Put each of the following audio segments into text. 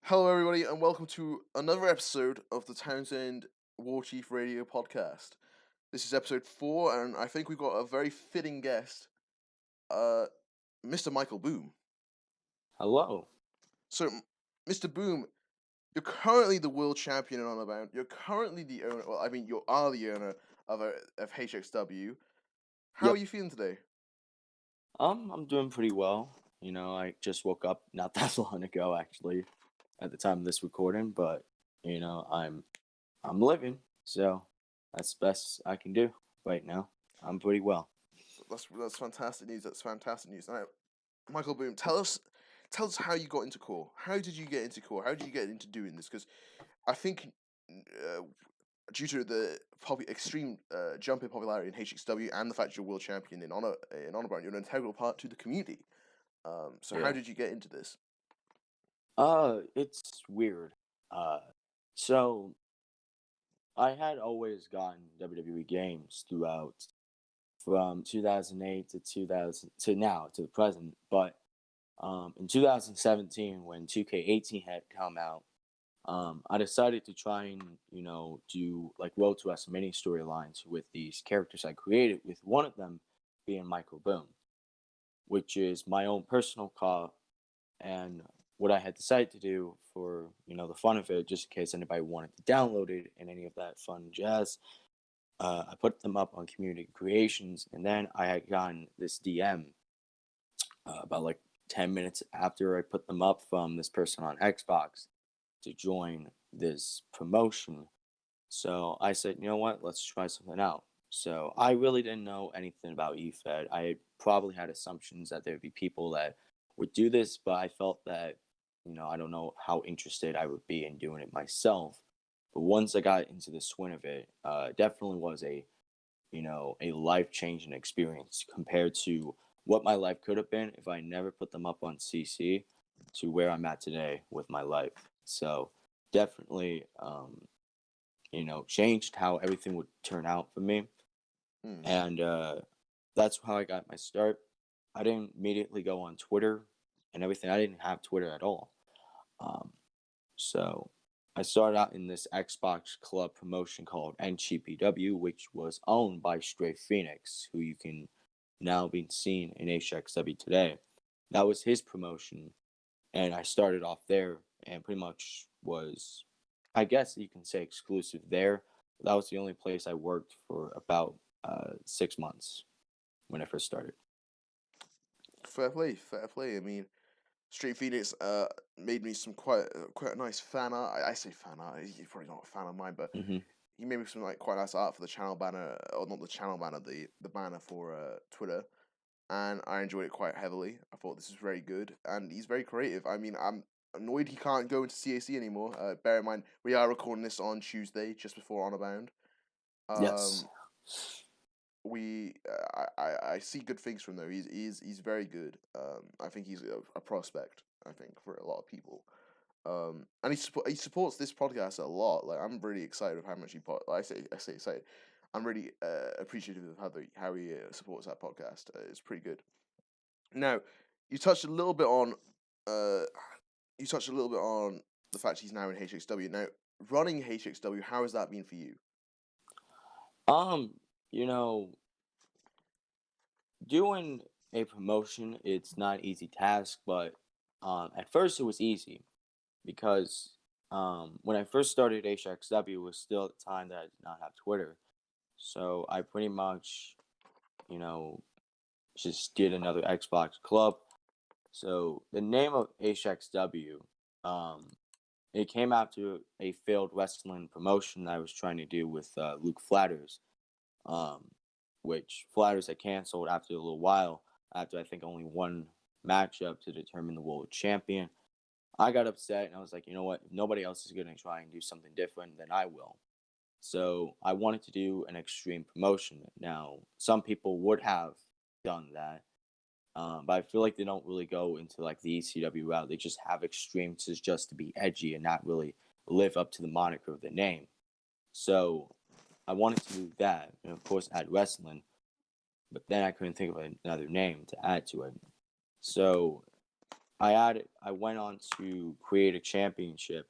Hello, everybody, and welcome to another episode of the Townsend Warchief Radio podcast. This is episode 4, and I think we've got a very fitting guest, Mr. Michael Boom. Hello. So, Mr. Boom, you're currently the world champion in Honorbound. You're currently the owner. Well, I mean, you are the owner of HXW. How Yep. are you feeling today? I'm doing pretty well. I just woke up not that long ago, actually, at the time of this recording. But I'm living, so that's the best I can do right now. I'm pretty well. That's fantastic news. That's fantastic news. Now, Michael Boom, tell us how you got into core. How did you get into core? How did you get into doing this? Because I think due to the extreme jump in popularity in HXW and the fact you're world champion in Honorbound, you're an integral part to the community. So how did you get into this? It's weird. So I had always gotten WWE games throughout from 2008 to now to the present, but in 2017 when 2K18 had come out, I decided to try and do like Road to WrestleMania storylines with these characters I created, with one of them being Michael Boom, which is my own personal car. And what I had decided to do for the fun of it, just in case anybody wanted to download it and any of that fun jazz, I put them up on Community Creations, and then I had gotten this DM about like 10 minutes after I put them up from this person on Xbox to join this promotion. So I said, you know what, let's try something out. So I really didn't know anything about EFED. I probably had assumptions that there'd be people that would do this, but I felt that, I don't know how interested I would be in doing it myself. But once I got into the swing of it, definitely was a life-changing experience compared to what my life could have been if I never put them up on CC to where I'm at today with my life. So definitely, changed how everything would turn out for me. And that's how I got my start. I didn't immediately go on Twitter and everything. I didn't have Twitter at all. So I started out in this Xbox Club promotion called NCPW, which was owned by Stray Phoenix, who you can now be seen in HXW today. That was his promotion, and I started off there and pretty much was, I guess you can say, exclusive there. That was the only place I worked for about 6 months when I first started. Fair play. I mean, Street Phoenix made me some quite a nice fan art. I say fan art. You're probably not a fan of mine, but he made me some quite nice art for the channel banner, or not the channel banner, the banner for Twitter, and I enjoyed it quite heavily. I thought this is very good, and he's very creative. I mean, I'm annoyed he can't go into CAC anymore. Bear in mind, we are recording this on Tuesday, just before Honorbound. Yes. I see good things from there. He's very good. I think he's a prospect. I think for a lot of people. And he supports this podcast a lot. Like, I'm really excited with how much he I say excited. I'm really appreciative of how he supports that podcast. It's pretty good. Now, you touched a little bit on the fact he's now in HXW. Now, running HXW, how has that been for you? Doing a promotion, it's not an easy task, but at first it was easy because when I first started HXW, it was still at the time that I did not have Twitter. So I pretty much, just did another Xbox club. So the name of HXW, it came after a failed wrestling promotion that I was trying to do with Luke Flatters, which Flatters had canceled after a little while, after I think only one matchup to determine the world champion. I got upset and I was like, you know what? If nobody else is going to try and do something different, then I will. So I wanted to do an extreme promotion. Now, some people would have done that, but I feel like they don't really go into like the ECW route. They just have extreme just to be edgy and not really live up to the moniker of the name. So I wanted to do that, and of course add wrestling, but then I couldn't think of another name to add to it. So I went on to create a championship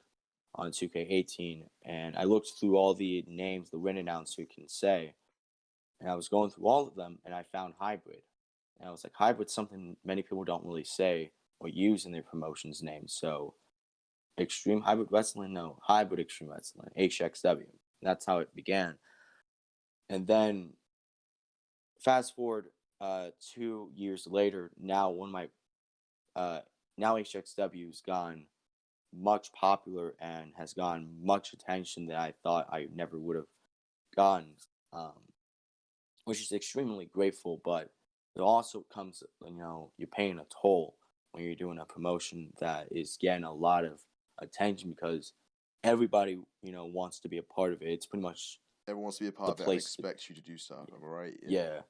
on 2K18, and I looked through all the names the ring announcer can say, and I was going through all of them, and I found hybrid. And I was like, hybrid's something many people don't really say or use in their promotions names. So Extreme Hybrid Wrestling, no, Hybrid Extreme Wrestling, HXW. That's how it began. And then fast forward 2 years later, now now HXW's gone much popular and has gotten much attention that I thought I never would have gotten, which is extremely grateful. But it also comes, you're paying a toll when you're doing a promotion that is getting a lot of attention because everybody, wants to be a part of it. It's pretty much Everyone wants to be a part of it and expects you to do stuff. Am I right? Yeah.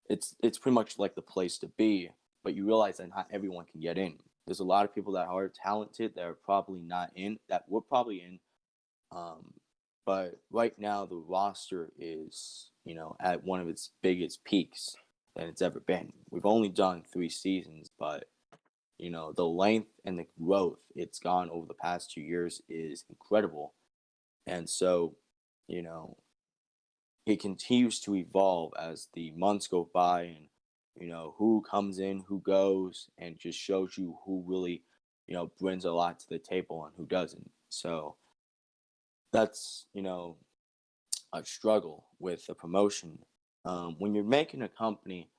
It's pretty much like the place to be, but you realize that not everyone can get in. There's a lot of people that are talented that are probably not in, that we're probably in. But right now the roster is, at one of its biggest peaks than it's ever been. We've only done 3 seasons, but the length and the growth it's gone over the past 2 years is incredible. And so, it continues to evolve as the months go by, and who comes in, who goes, and just shows you who really brings a lot to the table and who doesn't. So that's a struggle with a promotion. When you're making a company,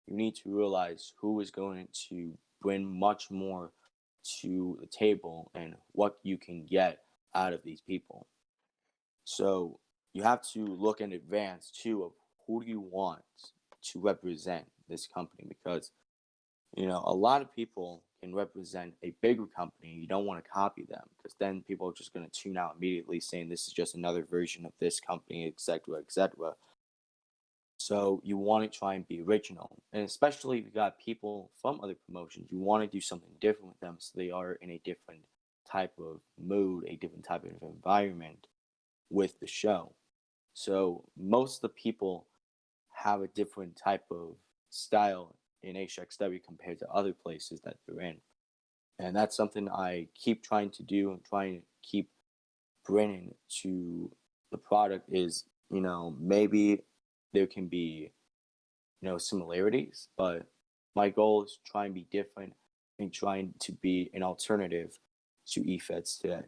you need to realize who is going to bring much more to the table and what you can get out of these people. So you have to look in advance too of who do you want to represent this company, because a lot of people can represent a bigger company. You don't want to copy them because then people are just going to tune out immediately, saying this is just another version of this company, etc., etc. So you want to try and be original, and especially if you got people from other promotions, you want to do something different with them so they are in a different type of mood, a different type of environment with the show. So most of the people have a different type of style in HXW compared to other places that they're in. And that's something I keep trying to do and trying to keep bringing to the product is, maybe there can be, similarities, but my goal is to try and be different and trying to be an alternative to eFeds today.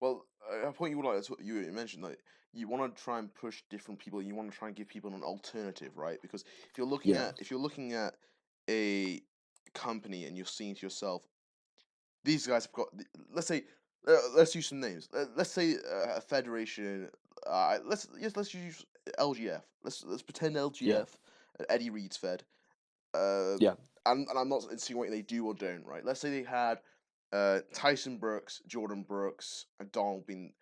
Well, a point you would like you mentioned, like you want to try and push different people. You want to try and give people an alternative, right? Because if you're looking at a company and you're seeing to yourself, these guys have got. Let's say, let's use some names. Let's say a federation. Let's use LGF. Let's pretend LGF, Eddie Reed's Fed. And I'm not insinuating they do or don't, right? Let's say they had Tyson Brooks, Jordan Brooks, and Donald being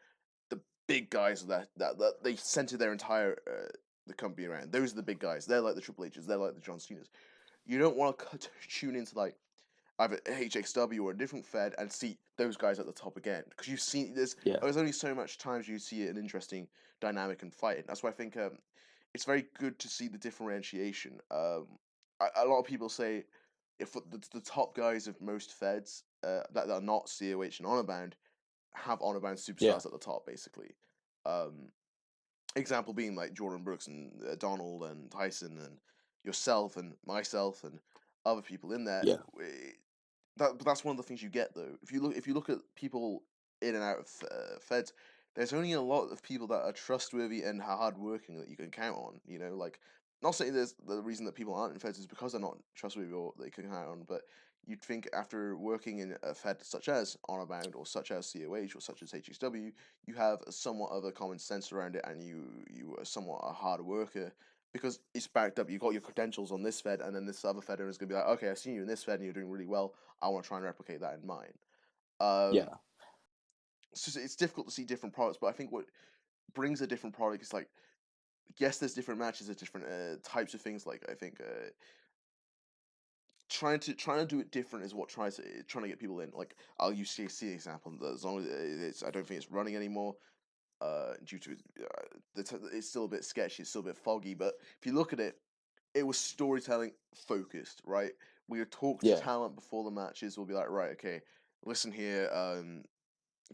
the big guys that they centered their entire the company around. Those are the big guys. They're like the Triple H's. They're like the John Cena's. You don't want to tune into like either HXW or a different Fed and see those guys at the top again, because you've seen there's only so much times you see an interesting dynamic and fight. That's why I think it's very good to see the differentiation. A lot of people say if the top guys of most Feds that are not COH and Honorbound have Honorbound superstars at the top, basically. Example being like Jordan Brooks and Donald and Tyson and yourself and myself and other people in there. But that's one of the things you get though. If you look at people in and out of Feds, there's only a lot of people that are trustworthy and hardworking that you can count on. Like, not saying there's the reason that people aren't in Feds is because they're not trustworthy or they can count on, but you'd think after working in a Fed such as Honorbound or such as COH or such as HXW, you have somewhat of a common sense around it and you are somewhat a hard worker because it's backed up. You got your credentials on this Fed, and then this other Fed is going to be like, okay, I've seen you in this Fed and you're doing really well. I want to try and replicate that in mine. So it's difficult to see different products, but I think what brings a different product is like, yes, there's different matches, there's different types of things. Like I think trying to do it different is what trying to get people in. Like I'll use CAC example. As long as I don't think it's running anymore. Due to it's still a bit sketchy, it's still a bit foggy. But if you look at it, it was storytelling focused, right? We would talk to Yeah. talent before the matches. We'll be like, right, okay, listen here,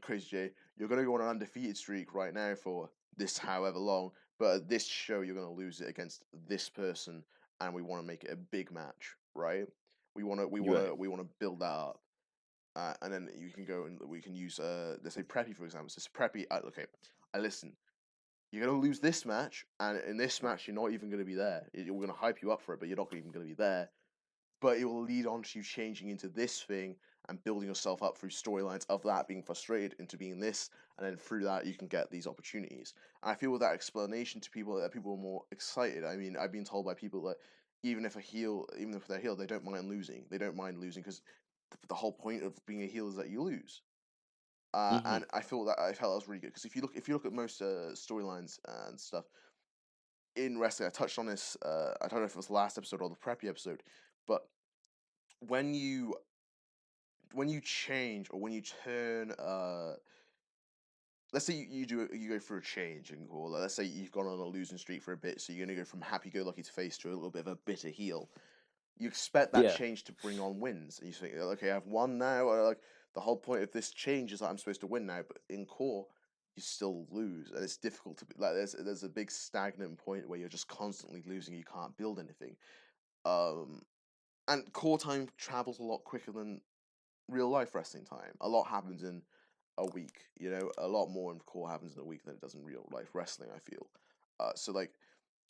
Crazy J, you're gonna go on an undefeated streak right now for this however long, but at this show you're gonna lose it against this person, and we want to make it a big match, right? Right. We wanna build that up, and then you can go and we can use let's say Preppy for example. So Preppy, okay, I listen. You're gonna lose this match, and in this match you're not even gonna be there. We're gonna hype you up for it, but you're not even gonna be there. But it will lead on to you changing into this thing and building yourself up through storylines of that being frustrated into being this, and then through that you can get these opportunities. And I feel with that explanation to people that people are more excited. I mean, I've been told by people that even if they're heel, they don't mind losing. They don't mind losing because the whole point of being a heel is that you lose. And I felt that was really good because if you look at most storylines and stuff in wrestling, I touched on this. I don't know if it was the last episode or the preppy episode, but when you change or when you turn let's say you go through a change and or let's say you've gone on a losing streak for a bit, so you're gonna go from happy go lucky to face to a little bit of a bitter heel. You expect that Yeah. change to bring on wins, and you think, okay, I've won now. Or like the whole point of this change is that I'm supposed to win now, but in core you still lose, and it's difficult to like. There's a big stagnant point where you're just constantly losing. You can't build anything. And core time travels a lot quicker than real life wrestling time. A lot happens in a week, a lot more in core happens in a week than it does in real life wrestling, I feel. So like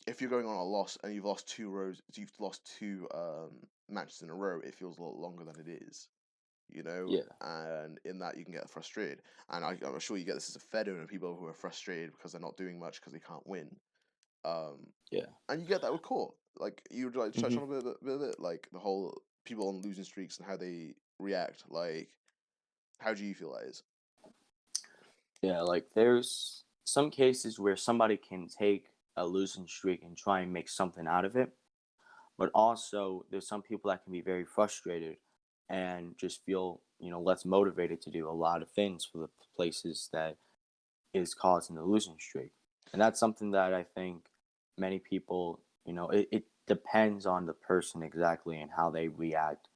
if you're going on a loss and you've lost you've lost two matches in a row, it feels a lot longer than it is, Yeah. and in that you can get frustrated. And I'm sure you get this as a Fed owner, people who are frustrated because they're not doing much because they can't win. Yeah. And you get that with core. Like you would like touch hmm on a bit of it, like the whole people on losing streaks and how they react. Like, how do you feel that is? Yeah, like there's some cases where somebody can take a losing streak and try and make something out of it. But also, there's some people that can be very frustrated and just feel, less motivated to do a lot of things for the places that is causing the losing streak. And that's something that I think many people, it depends on the person exactly and how they react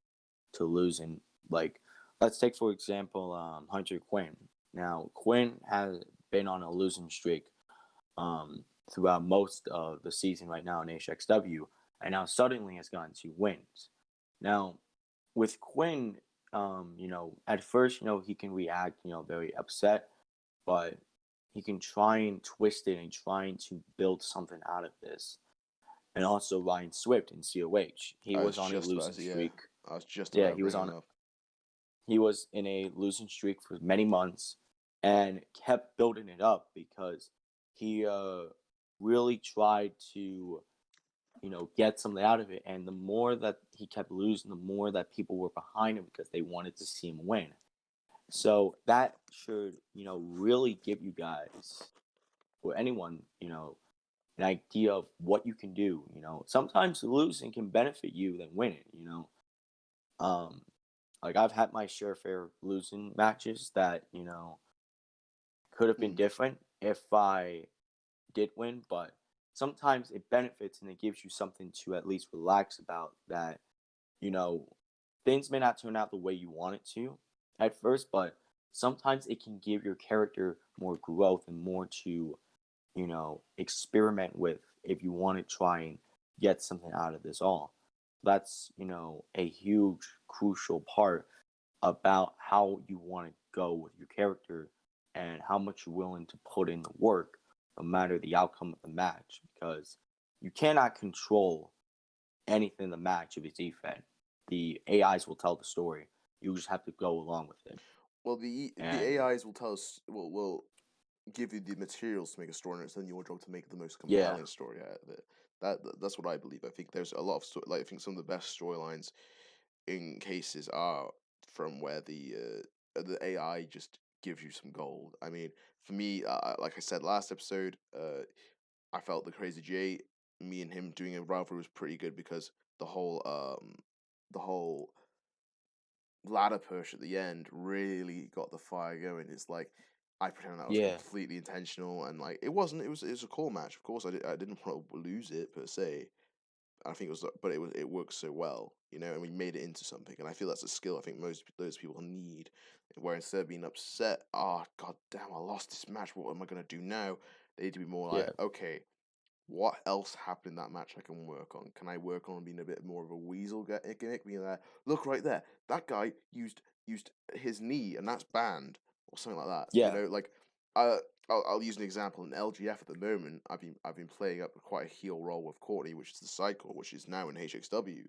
to losing. Like, let's take, for example, Hunter Quinn. Now, Quinn has been on a losing streak throughout most of the season right now in HXW, and now suddenly has gotten 2 wins. Now, with Quinn, at first, he can react, very upset, but he can try and twist it and trying to build something out of this. And also Ryan Swift in COH. He I was was on a just about losing to, yeah. streak. I was just Yeah, about to bring him up. he was in a losing streak for many months and kept building it up because he really tried to get something out of it. And the more that he kept losing, the more that people were behind him because they wanted to see him win. So that should, really give you guys or anyone, an idea of what you can do. Sometimes losing can benefit you than winning. Um, like I've had my share of losing matches that could have been Mm. different if I did win, but sometimes it benefits and it gives you something to at least relax about that, you know, things may not turn out the way you want it to at first, but sometimes it can give your character more growth and more to, experiment with if you want to try and get something out of this all. That's, a huge, crucial part about how you want to go with your character and how much you're willing to put in the work no matter the outcome of the match because you cannot control anything in the match if it's defense. The AIs will tell the story. You just have to go along with it. Well, the And AIs will tell us will give you the materials to make a story, and it's then your job to make the most yeah, compelling story out of it. That's what I believe. I think there's a lot of I think some of the best storylines in cases are from where the AI just gives you some gold. I mean, for me, like I said last episode, I felt the Crazy J, me and him doing a rivalry was pretty good because the whole ladder push at the end really got the fire going. It's like I pretend that was yeah, completely intentional, and like it wasn't. It was a cool match. Of course, I didn't want to lose it per se. I think it worked so well, and we made it into something. And I feel that's a skill I think most those people need, where instead of being upset, oh god damn, I lost this match. What am I gonna do now? They need to be more like, okay, what else happened in that match I can work on? Can I work on being a bit more of a weasel gimmick? Being like, look right there, that guy used his knee, and that's banned, or something like that. Yeah. Like, I'll use an example. In LGF at the moment, I've been playing up quite a heel role with Courtney, which is the cycle, which is now in HXW.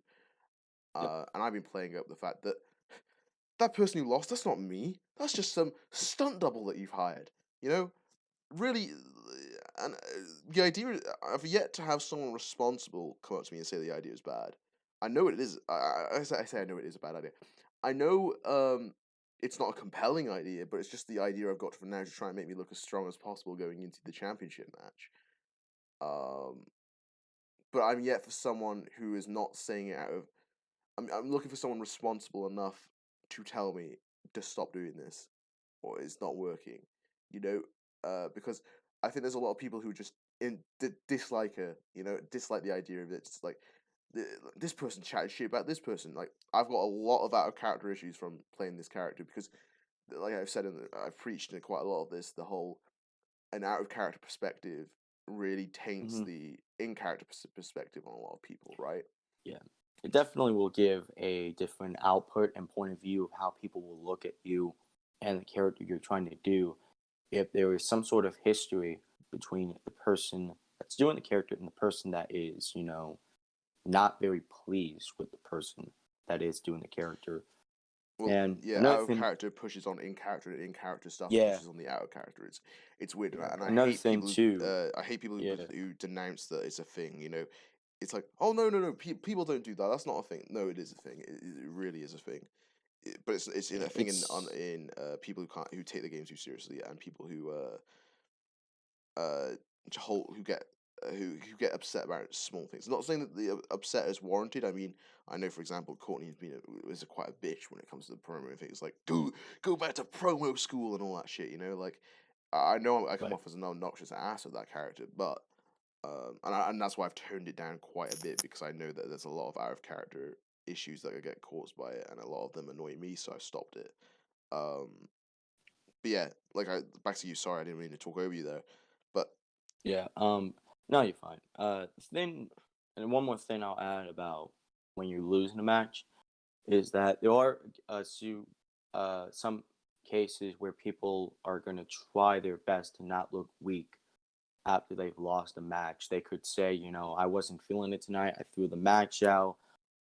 And I've been playing up the fact that that person who lost, that's not me. That's just some stunt double that you've hired. Really, and the idea, I've yet to have someone responsible come up to me and say the idea is bad. I know it is. I say I know it is a bad idea. I know it's not a compelling idea, but it's just the idea I've got for now to try and make me look as strong as possible going into the championship match. But I'm yet for someone who is not saying it out of. I'm looking for someone responsible enough to tell me to stop doing this, or it's not working. Because I think there's a lot of people who just dislike her. Dislike the idea of it. It's like this person chatted shit about this person. Like, I've got a lot of out of character issues from playing this character because, like I've said, I've preached in quite a lot of this. The whole an out of character perspective really taints the in character perspective on a lot of people, right? Yeah. It definitely will give a different output and point of view of how people will look at you and the character you're trying to do if there is some sort of history between the person that's doing the character and the person that is, not very pleased with the person that is doing the character. Well, and out of character pushes on in character, and in character stuff pushes on the out of character. It's weird, and I hate people. I hate people who denounce that it's a thing. It's like, oh no, people don't do that. That's not a thing. No, it is a thing. It really is a thing. But it's a thing in people who take the game too seriously, and people who get upset about small things. Not saying that the upset is warranted. I mean, I know, for example, Courtney was quite a bitch when it comes to the promo things. Like, go back to promo school and all that shit. Like, I know I come off as an obnoxious ass of that character, but and that's why I've toned it down quite a bit, because I know that there's a lot of out of character issues that get caused by it, and a lot of them annoy me, so I stopped it. But yeah, like, back to you. Sorry, I didn't mean to talk over you there, but yeah. No, you're fine. Then, and one more thing I'll add about when you're losing a match is that there are some cases where people are going to try their best to not look weak after they've lost a match. They could say, I wasn't feeling it tonight. I threw the match out.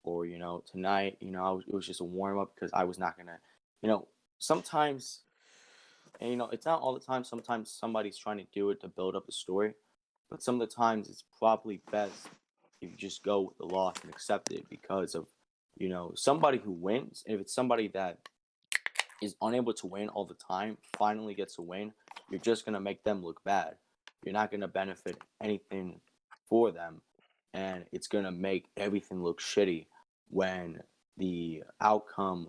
Or, tonight, it was just a warm up because I was not going to, sometimes, and, it's not all the time. Sometimes somebody's trying to do it to build up a story. But some of the times it's probably best if you just go with the loss and accept it because of, somebody who wins. And if it's somebody that is unable to win all the time, finally gets a win, you're just going to make them look bad. You're not going to benefit anything for them. And it's going to make everything look shitty when the outcome,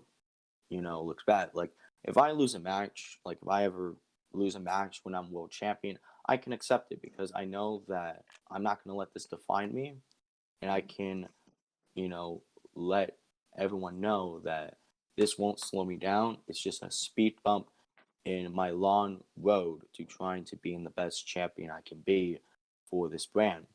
looks bad. Like, if I lose a match, like if I ever lose a match when I'm world champion, I can accept it because I know that I'm not going to let this define me. And I can, let everyone know that this won't slow me down. It's just a speed bump in my long road to trying to being the best champion I can be for this brand.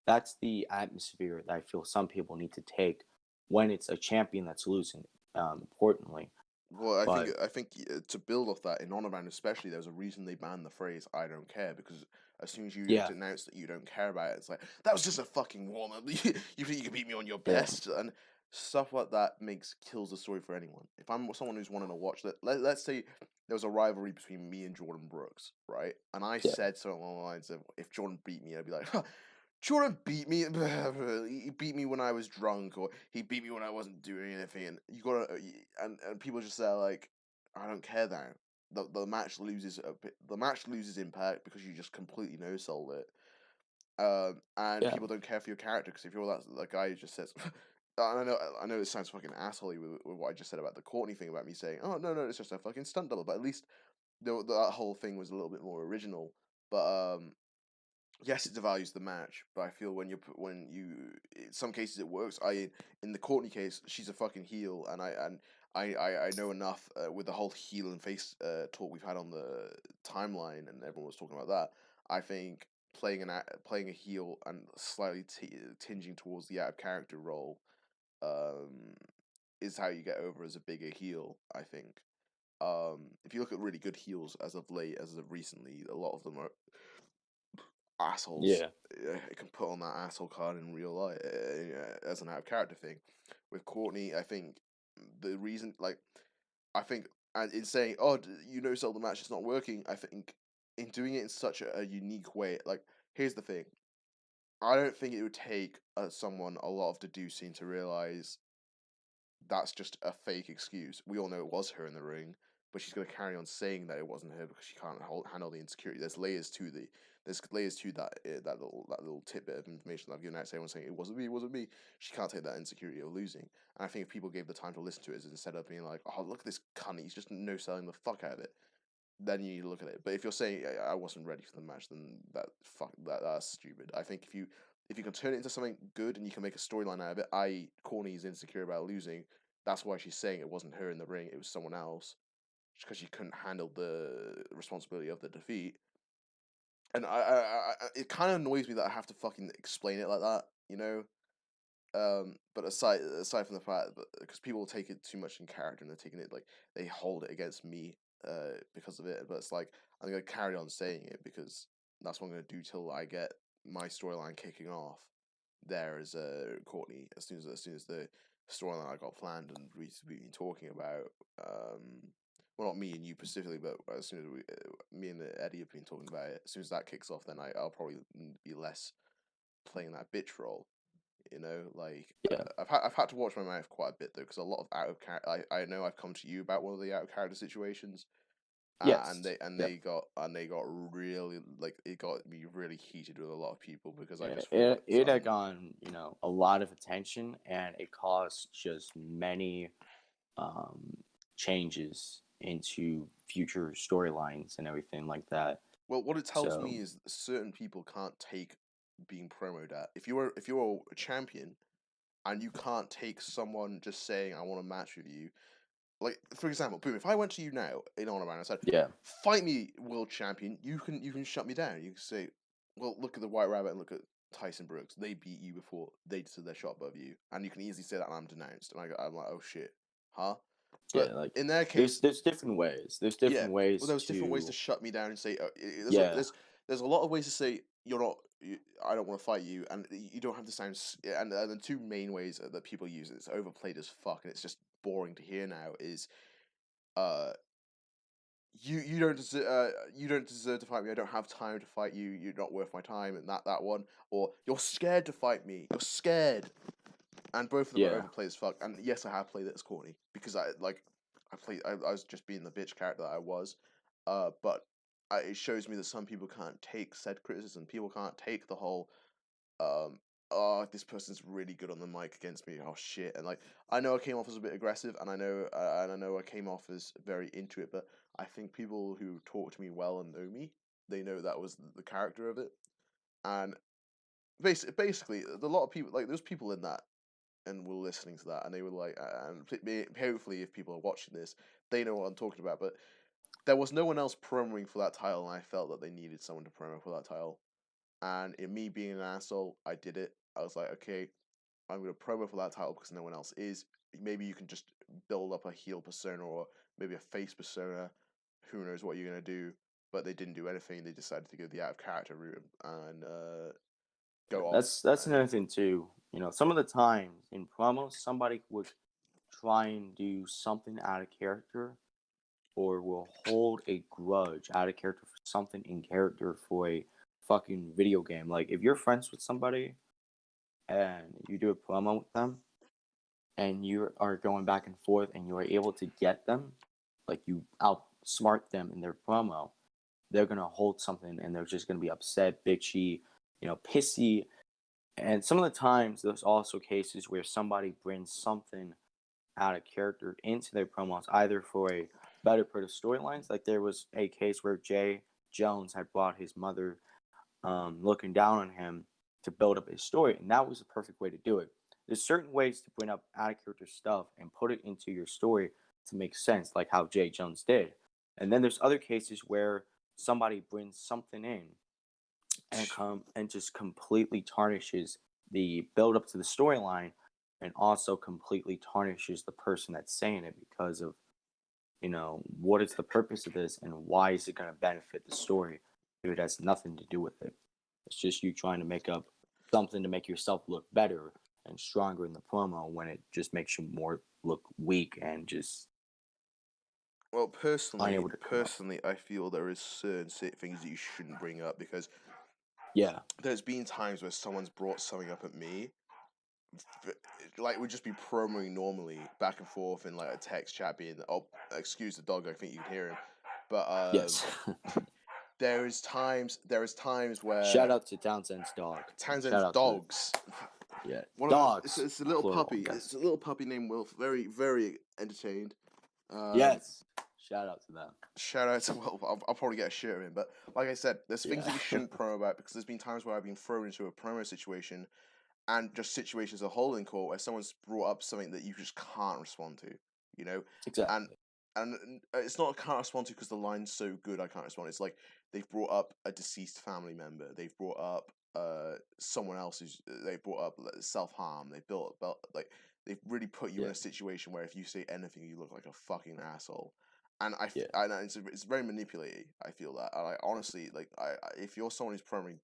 That's the atmosphere that I feel some people need to take when it's a champion that's losing, importantly. Well, I think to build off that, in Honorbound especially, there's a reason they banned the phrase "I don't care," because as soon as you denounce that you don't care about it, it's like, that was just a fucking warm up. You think you can beat me on your best, and stuff like that kills the story for anyone. If I'm someone who's wanting to watch that, let's say there was a rivalry between me and Jordan Brooks, right? And I said something along the lines of, if Jordan beat me, I'd be like, huh, Jordan beat me. He beat me when I was drunk, or he beat me when I wasn't doing anything. And you gotta, and people just say, like, I don't care now. The match loses impact because you just completely no sold it. And people don't care for your character, because if you're that guy who just says, I know it sounds fucking assholey with what I just said about the Courtney thing, about me saying, oh no, it's just a fucking stunt double. But at least that whole thing was a little bit more original. But yes, it devalues the match, but I feel when in some cases it works. In the Courtney case, she's a fucking heel, and I know enough with the whole heel and face talk we've had on the timeline, and everyone was talking about that. I think playing a heel and slightly tinging towards the out of character role, is how you get over as a bigger heel. I think. If you look at really good heels as of late, as of recently, a lot of them are assholes. Yeah. It can put on that asshole card in real life as an out of character thing. With Courtney, I think the reason, like, I think, and in saying, "Oh, so the match is not working," I think in doing it in such a unique way. Like, here's the thing: I don't think it would take someone a lot of deducing to realize that's just a fake excuse. We all know it was her in the ring, but she's going to carry on saying that it wasn't her because she can't handle the insecurity. There's layers to that little tidbit of information that I've given out. To everyone saying it wasn't me. She can't take that insecurity of losing. And I think if people gave the time to listen to it instead of being like, "Oh, look at this cunt, he's just no selling the fuck out of it," then you need to look at it. But if you're saying I wasn't ready for the match, then that's stupid. I think if you can turn it into something good and you can make a storyline out of it, i.e., Corny's insecure about losing, that's why she's saying it wasn't her in the ring, it was someone else, because she couldn't handle the responsibility of the defeat. And it kind of annoys me that I have to fucking explain it like that, you know. But aside from the fact, because people take it too much in character and they're taking it like they hold it against me, because of it. But it's like I'm gonna carry on saying it because that's what I'm gonna do till I get my storyline kicking off. There is Courtney as soon as the storyline I got planned and we've been talking about. Well, not me and you specifically, but as soon as me and Eddie have been talking about it, as soon as that kicks off, then I'll probably be less playing that bitch role. Like Yeah. I've had to watch my mouth quite a bit though, because a lot of out of character. I know I've come to you about one of the out of character situations, and Yes. they got really, like, it got me really heated with a lot of people because I Yeah, just feel like it had gone, a lot of attention, and it caused just many changes into future storylines and everything like that. well, what it tells So me is that certain people can't take being promoted at. If you're a champion and you can't take someone just saying I want to match with you. Like, for example, boom, if I went to you now in Honorbound and I said, yeah, "Fight me, world champion," you can shut me down. You can say, "Well, look at the White Rabbit and look at Tyson Brooks. They beat you before they did their shot above you," and you can easily say that, and I'm denounced. And I'm like, "Oh shit, huh?" But yeah, like in their there's case, there's different ways. There's yeah, different well, ways there was different ways to to shut me down and say, yeah, there's a lot of ways to say you're not. I don't want to fight you, and you don't have to sound. And the two main ways that people use it, it's overplayed as fuck, and it's just boring to hear now. Is uh you don't deserve to fight me. I don't have time to fight you. You're not worth my time, and that one. Or you're scared to fight me. You're scared. And both of them are yeah. overplayed as fuck. And yes, I have played it as corny because I was just being the bitch character that I was. But it shows me that some people can't take said criticism. People can't take the whole oh, this person's really good on the mic against me. Oh shit! And like, I know I came off as a bit aggressive, and I know I came off as very into it. But I think people who talk to me well and know me, they know that was the character of it. And basically, a lot of people, like, there's people in that and were listening to that, and they were like, and hopefully, if people are watching this, they know what I'm talking about. But there was no one else promoting for that title, and I felt that they needed someone to promo for that title. And in me being an asshole, I did it. I was like, okay, I'm going to promo for that title because no one else is. Maybe you can just build up a heel persona or maybe a face persona. Who knows what you're going to do? But they didn't do anything. They decided to go the out of character route and go off. That's another thing too. Some of the times in promos, somebody would try and do something out of character, or will hold a grudge out of character for something in character for a fucking video game. Like if you're friends with somebody and you do a promo with them and you are going back and forth and you are able to get them, like you outsmart them in their promo, they're gonna hold something and they're just gonna be upset, bitchy, pissy. And some of the times there's also cases where somebody brings something out of character into their promos, either for a better part of storylines. Like there was a case where Jay Jones had brought his mother looking down on him to build up his story, and that was the perfect way to do it. There's certain ways to bring up out of character stuff and put it into your story to make sense, like how Jay Jones did. And then there's other cases where somebody brings something in and just completely tarnishes the build up to the storyline, and also completely tarnishes the person that's saying it because of, what is the purpose of this and why is it going to benefit the story if it has nothing to do with it. It's just you trying to make up something to make yourself look better and stronger in the promo when it just makes you more look weak and just Well, personally, unable to come up. I feel there is certain things that you shouldn't bring up because Yeah. there's been times where someone's brought something up at me, like we'd just be promoing normally back and forth in like a text chat, being, oh, excuse the dog, I think you can hear him, but Yes. there is times where Shout out to Townsend's dog. Townsend's Shout out dogs. Yeah. One Dogs. It's a little plural, puppy. guys. It's a little puppy named Wilf. Very, very entertained. Yes. Shout out to them. Shout out to Wilf. I'll probably get a shirt of him. But like I said, there's things that you shouldn't promo about, because there's been times where I've been thrown into a promo situation, and just situations as a whole in court where someone's brought up something that you just can't respond to. Exactly. And it's not I can't respond to because the line's so good I can't respond. It's like they've brought up a deceased family member. They've brought up someone else they brought up self-harm. They've really put you in a situation where if you say anything, you look like a fucking asshole. And it's very manipulating. I feel that. And I honestly, if you're someone who's promoting,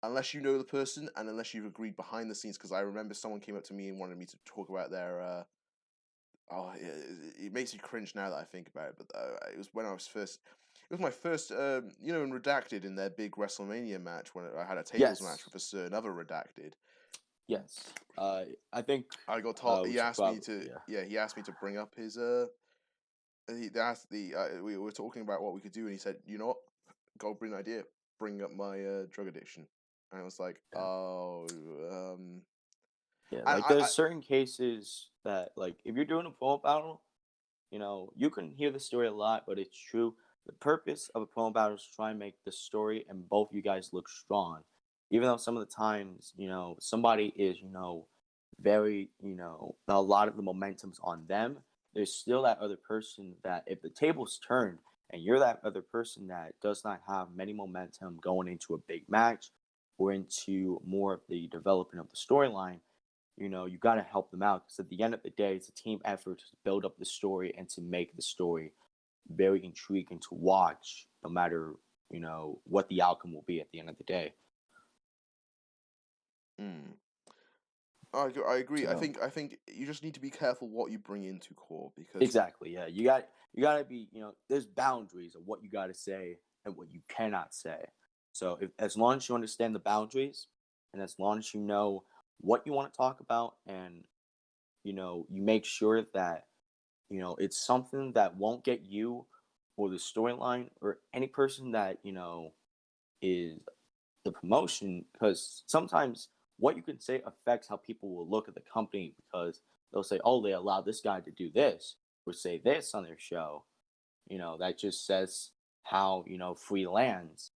unless you know the person and unless you've agreed behind the scenes, because I remember someone came up to me and wanted me to talk about their it makes me cringe now that I think about it, but it was when I was first. It was my first, in Redacted, in their big WrestleMania match when I had a tables match with a certain other Redacted. Yes. I think I got told he asked me to. Yeah, he asked me to bring up his. We were talking about what we could do, and he said, "You know what? Go bring an idea. Bring up my drug addiction." And I was like, Yeah, like there's certain cases that, like, if you're doing a promo battle, you can hear the story a lot, but it's true. The purpose of a promo battle is to try and make the story and both you guys look strong. Even though some of the times, somebody is, very, a lot of the momentum's on them, there's still that other person that if the table's turned and you're that other person that does not have many momentum going into a big match or into more of the development of the storyline, you got to help them out, because at the end of the day, it's a team effort to build up the story and to make the story very intriguing to watch, no matter, what the outcome will be at the end of the day. I agree. So, I think you just need to be careful what you bring into court, because exactly, yeah, you got to be, there's boundaries of what you got to say and what you cannot say. So as long as you understand the boundaries, and as long as you know what you want to talk about, and you make sure that it's something that won't get you or the storyline or any person that is the promotion, because sometimes what you can say affects how people will look at the company, because they'll say, oh, they allowed this guy to do this or say this on their show. That just says how freelance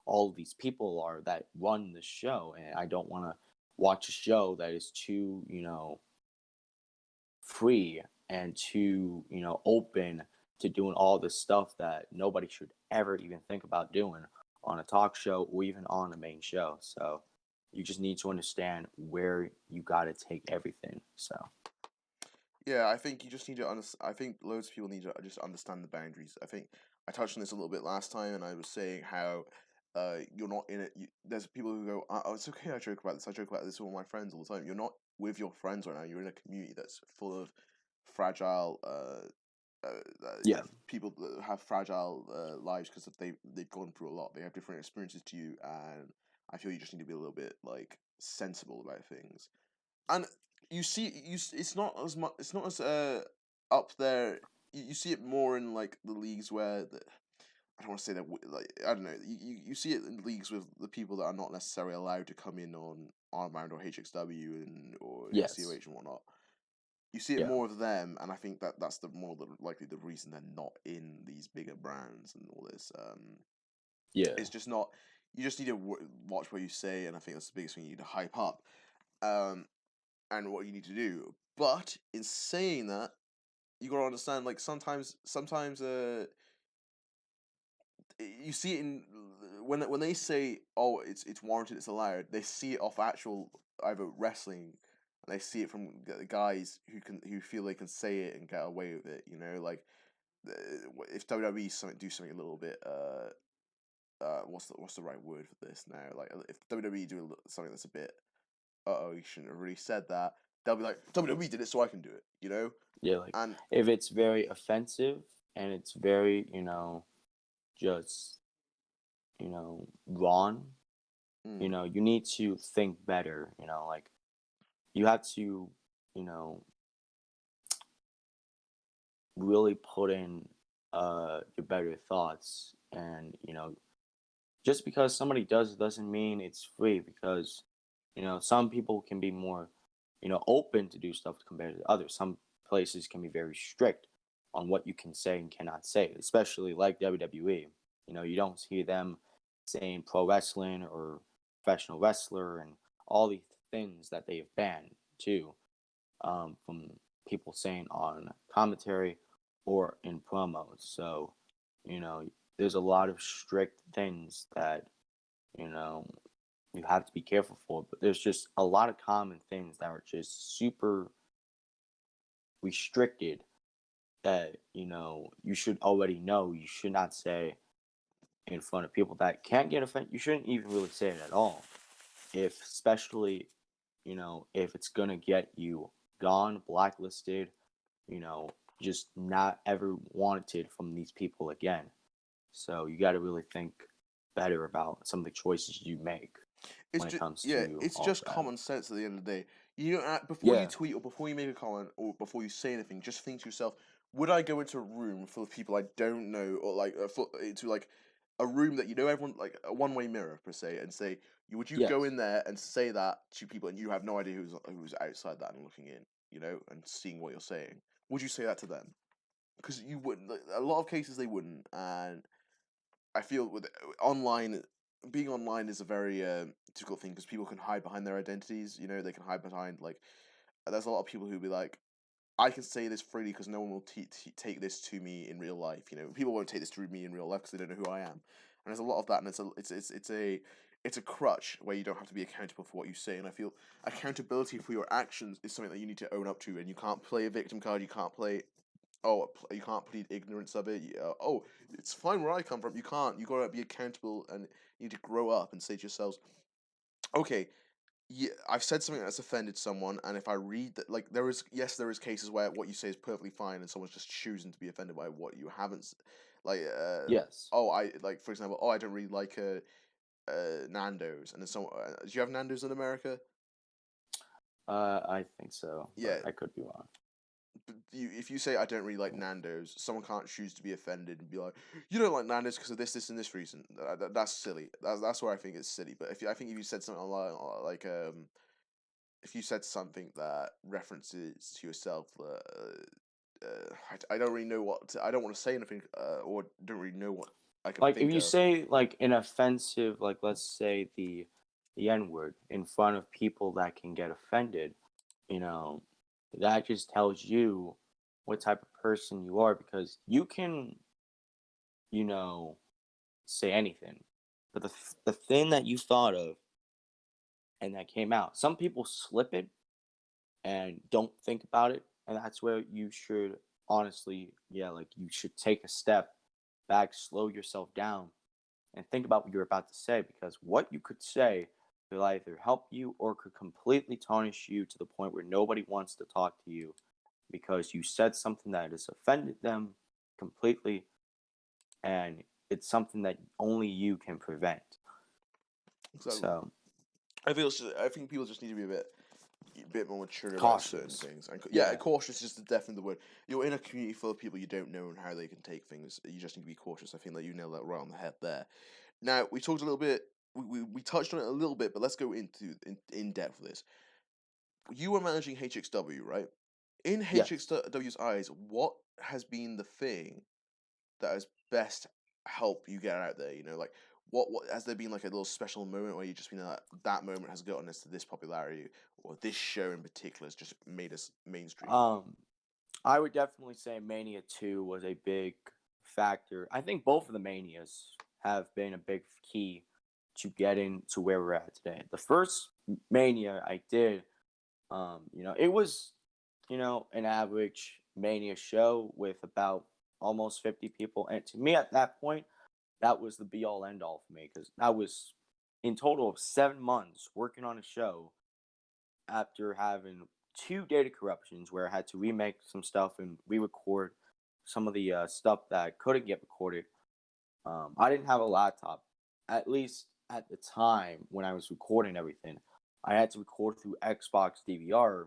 all of these people are that run the show, and I don't want to watch a show that is too free and too open to doing all this stuff that nobody should ever even think about doing on a talk show or even on a main show. So you just need to understand where you got to take everything. So yeah, I think you just need to I think loads of people need to just understand the boundaries. I think I touched on this a little bit last time, and I was saying how you're not in it. There's people who go, "Oh, it's okay. I joke about this. I joke about this with all my friends all the time." You're not with your friends right now. You're in a community that's full of fragile people that have fragile lives because they've gone through a lot. They have different experiences to you, and I feel you just need to be a little bit sensible about things. And it's not as much. It's not as up there. You see it more in the leagues where I don't want to say that I don't know. You see it in leagues with the people that are not necessarily allowed to come in on Honorbound or HXW or COH and whatnot. You see it more of them, and I think that's likely the reason they're not in these bigger brands and all this. It's just not. you just need to watch what you say, and I think that's the biggest thing you need to hype up, and what you need to do. But in saying that, you gotta understand, like sometimes, you see it in when they say, "Oh, it's warranted, it's allowed." They see it off actual either wrestling, and they see it from the guys who feel they can say it and get away with it. Like if WWE do something a little bit what's the right word for this now? Like if WWE do something that's a bit you shouldn't have really said that. They'll be like, WWE did it, so I can do it. Yeah, like And if it's very offensive and it's very, just, wrong, you need to think better, like you have to, you know, really put in your better thoughts and, just because somebody does it doesn't mean it's free because, some people can be more, open to do stuff compared to others. Some places can be very strict on what you can say and cannot say, especially like WWE. You don't see them saying pro wrestling or professional wrestler and all these things that they have banned too, from people saying on commentary or in promos. So, you know, there's a lot of strict things that, you know, you have to be careful for, but there's just a lot of common things that are just super restricted that, you should already know. You should not say in front of people that can't get offended. You shouldn't even really say it at all. Especially, if it's going to get you gone, blacklisted, just not ever wanted from these people again. So you got to really think better about some of the choices you make when it comes to it's all of just that. common sense at the end of the day. You don't before you Yeah. tweet or before you make a comment or before you say anything, just think to yourself: would I go into a room full of people I don't know, or like into like a room that everyone, like a one-way mirror per se, and say, would you go Yes. in there and say that to people and you have no idea who's outside that and looking in, and seeing what you're saying? Would you say that to them? Because you wouldn't. Like, a lot of cases they wouldn't, and I feel with online, being online is a very difficult thing because people can hide behind their identities. They can hide behind like. There's a lot of people who be like, I can say this freely because no one will take this to me in real life. People won't take this to me in real life because they don't know who I am. And there's a lot of that, and it's a crutch where you don't have to be accountable for what you say. And I feel accountability for your actions is something that you need to own up to, and you can't play a victim card. You can't play. Oh, you can't plead ignorance of it. Oh, it's fine where I come from. You can't. You gotta be accountable, and you need to grow up and say to yourselves, okay, yeah, I've said something that's offended someone, and if I read that, like there is cases where what you say is perfectly fine, and someone's just choosing to be offended by what you haven't, like Yes. oh, I like, for example, oh, I don't really like Nando's, and then someone, do you have Nando's in America? I think so, Yeah, but I could be wrong. if you say I don't really like Nando's, someone can't choose to be offended and be like, you don't like Nando's because of this, and this reason. That's silly. That's where I think it's silly. But I think if you said something online, like if you said something that references to yourself, I don't really know I don't want to say anything, or don't really know what I can Like if think you of. say like an offensive, like let's say the N word in front of people that can get offended, you know, that just tells you what type of person you are because you can, you know, say anything. But the thing that you thought of and that came out, some people slip it and don't think about it, and that's where you should honestly, yeah, like you should take a step back, slow yourself down, and think about what you're about to say because what you could say will either help you or could completely tarnish you to the point where nobody wants to talk to you because you said something that has offended them completely and it's something that only you can prevent. Exactly. So I think people just need to be a bit more mature about certain cautious. things. And yeah, Yeah. cautious is definitely the word. You're in a community full of people you don't know and how they can take things. You just need to be cautious. I think that you nailed that right on the head there. Now we talked a little bit. We touched on it a little bit, but let's go in depth with this. You were managing HXW, right? In Yes. HXW's eyes, what has been the thing that has best helped you get out there? Like what has there been like a little special moment where you just been like, that moment has gotten us to this popularity, or this show in particular has just made us mainstream? I would definitely say Mania 2 was a big factor. I think both of the Manias have been a big key to getting to where we're at today. The first Mania I did, it was, an average Mania show with about almost 50 people. And to me at that point, that was the be all end all for me because I was in total of 7 months working on a show after having 2 data corruptions where I had to remake some stuff and re-record some of the stuff that couldn't get recorded. I didn't have a laptop, at least at the time when I was recording everything. I had to record through Xbox DVR,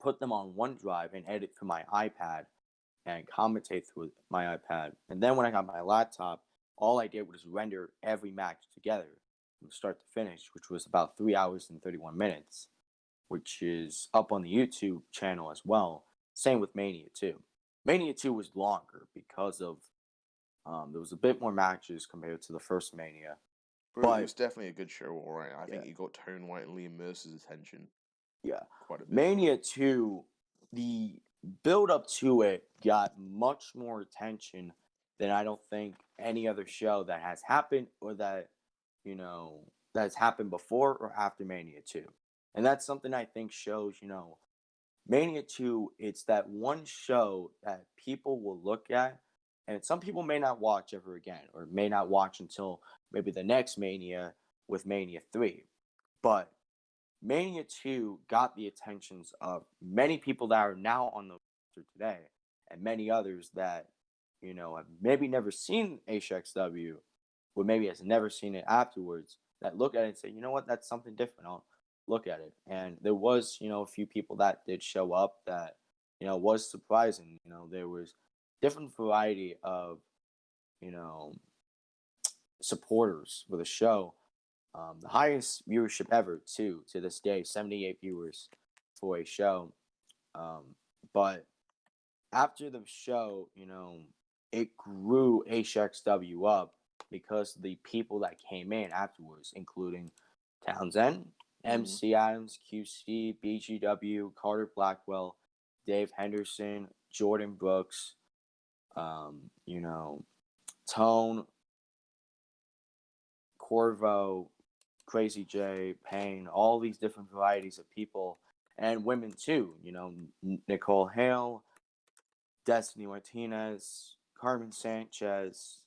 put them on OneDrive, and edit through my iPad and commentate through my iPad. And then when I got my laptop, all I did was render every match together from start to finish, which was about 3 hours and 31 minutes, which is up on the YouTube channel as well. Same with Mania 2. Mania 2 was longer because of there was a bit more matches compared to the first Mania. But it was definitely a good show, all right. I think it got Tone White and Liam Mercer's attention. Yeah. Quite a bit. Mania 2, the build up to it got much more attention than I don't think any other show that has happened or that, that's happened before or after Mania 2. And that's something I think shows, Mania 2, it's that one show that people will look at, and some people may not watch ever again, or may not watch until maybe the next Mania with Mania 3. But Mania 2 got the attentions of many people that are now on the roster today, and many others that, have maybe never seen HXW, or maybe has never seen it afterwards, that look at it and say, you know what, that's something different. I'll look at it. And there was, a few people that did show up that, was surprising. There was different variety of, supporters for the show. The highest viewership ever, too, to this day, 78 viewers for a show. But after the show, it grew HXW up because the people that came in afterwards, including Townsend, MC Adams, QC, BGW, Carter Blackwell, Dave Henderson, Jordan Brooks, Tone, Corvo, Crazy J, Payne, all these different varieties of people, and women too. Nicole Hale, Destiny Martinez, Carmen Sanchez.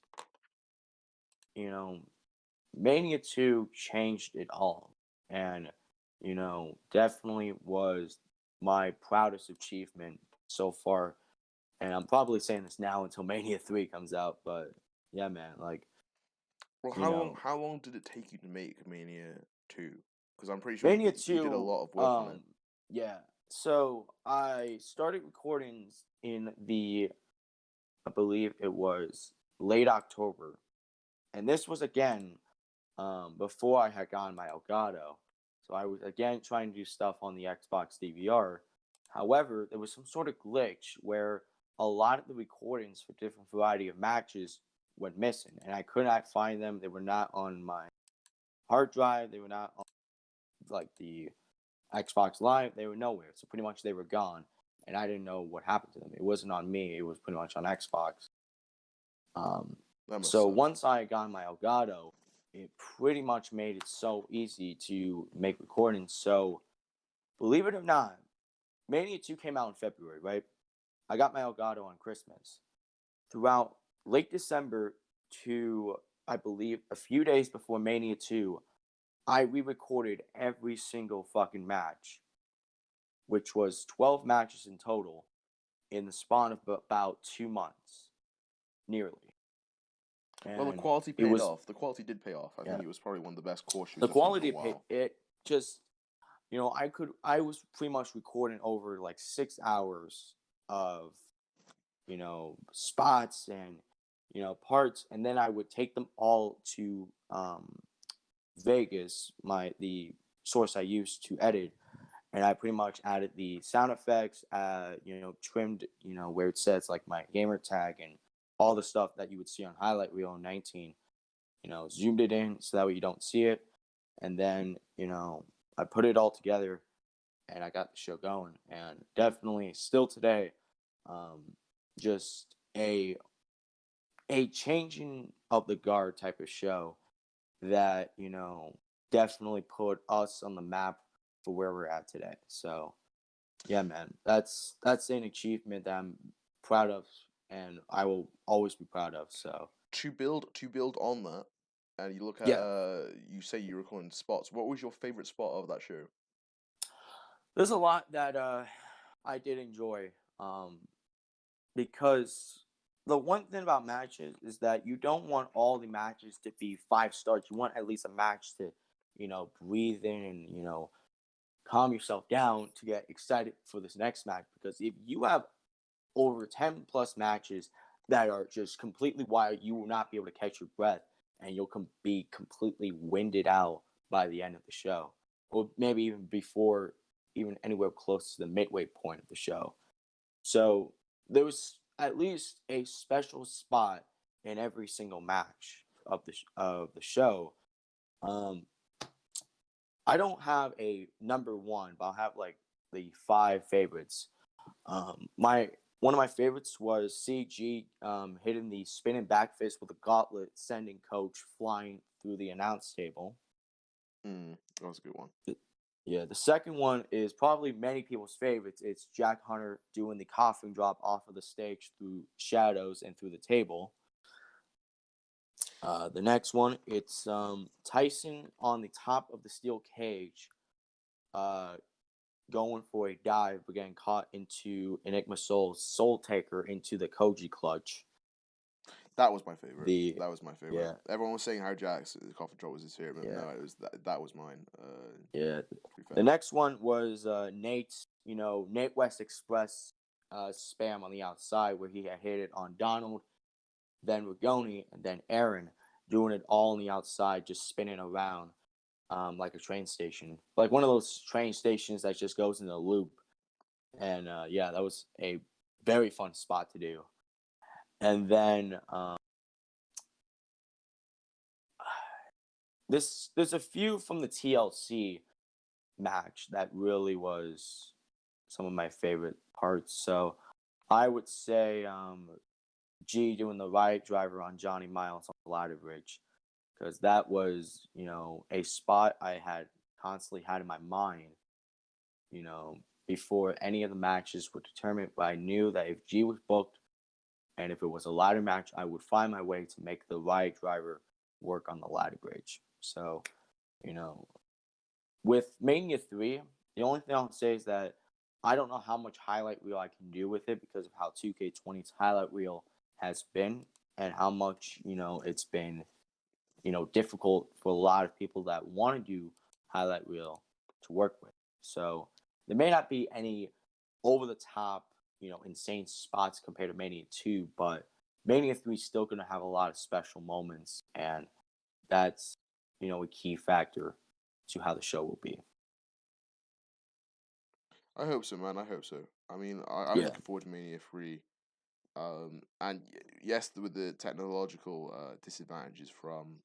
Mania 2 changed it all, and definitely was my proudest achievement so far. And I'm probably saying this now until Mania 3 comes out, but yeah, man, like. Well, how long did it take you to make Mania 2? Because I'm pretty sure Mania you 2, did a lot of work on it. Yeah. So I started recordings in I believe it was late October. And this was again before I had gotten my Elgato. So I was again trying to do stuff on the Xbox DVR. However, there was some sort of glitch where a lot of the recordings for different variety of matches went missing, and I could not find them. They were not on my hard drive. They were not on like the Xbox Live. They were nowhere. So pretty much they were gone, and I didn't know what happened to them. It wasn't on me. It was pretty much on Xbox. So once I got my Elgato, it pretty much made it so easy to make recordings. So believe it or not, Mania 2 came out in February, right? I got my Elgato on Christmas. Throughout late December to, I believe, a few days before Mania 2, I re-recorded every single fucking match, which was 12 matches in total in the span of about 2 months, nearly. And well, the quality paid off. The quality did pay off. I think it was probably one of the best core shooters. The quality paid. It just, I was pretty much recording over like 6 hours of, spots and, parts, and then I would take them all to Vegas, the source I used to edit, and I pretty much added the sound effects, trimmed, where it says like my gamer tag and all the stuff that you would see on highlight reel 19, zoomed it in so that way you don't see it. And then, I put it all together and I got the show going. And definitely still today, just a changing of the guard type of show that, definitely put us on the map for where we're at today. So yeah, man, that's an achievement that I'm proud of and I will always be proud of. So To build on that, and you look at yeah, you say you were calling spots. What was your favorite spot of that show? there's a lot that I did enjoy, because the one thing about matches is that you don't want all the matches to be 5 stars. You want at least a match to, breathe in and, calm yourself down to get excited for this next match. Because if you have over 10 plus matches that are just completely wild, you will not be able to catch your breath and you'll be completely winded out by the end of the show, or maybe even before, even anywhere close to the midway point of the show. So there was at least a special spot in every single match of the show. Um, I don't have a number one, but I'll have like the 5 favorites. My One of my favorites was CG hitting the spinning back fist with a gauntlet, sending Coach flying through the announce table. That was a good one. Yeah, the second one is probably many people's favorites. It's Jack Hunter doing the coffin drop off of the stage through shadows and through the table. The next one, it's Tyson on the top of the steel cage, going for a dive, but getting caught into Enigma Soul's Soul Taker into the Koji clutch. That was my favorite. That was my favorite. Yeah. Everyone was saying how Jack's coffin drop was his favorite. Yeah. No, it was that was mine. Yeah. The next one was Nate's, Nate West Express spam on the outside, where he had hit it on Donald, then Rigoni, and then Aaron, doing it all on the outside, just spinning around like a train station, like one of those train stations that just goes in a loop. And yeah, that was a very fun spot to do. And then there's a few from the TLC match that really was some of my favorite parts. So I would say G doing the riot driver on Johnny Miles on the ladder bridge, because that was, a spot I had constantly had in my mind, before any of the matches were determined. But I knew that if G was booked and if it was a ladder match, I would find my way to make the riot driver work on the ladder bridge. So, with Mania 3, the only thing I'll say is that I don't know how much highlight reel I can do with it because of how 2K20's highlight reel has been and how much, it's been, difficult for a lot of people that want to do highlight reel to work with. So there may not be any over the top, insane spots compared to Mania 2, but Mania 3 is still going to have a lot of special moments, and that's, a key factor to how the show will be. I hope so, man. I hope so. I mean, I'm looking forward to Mania 3. And yes, with the technological disadvantages from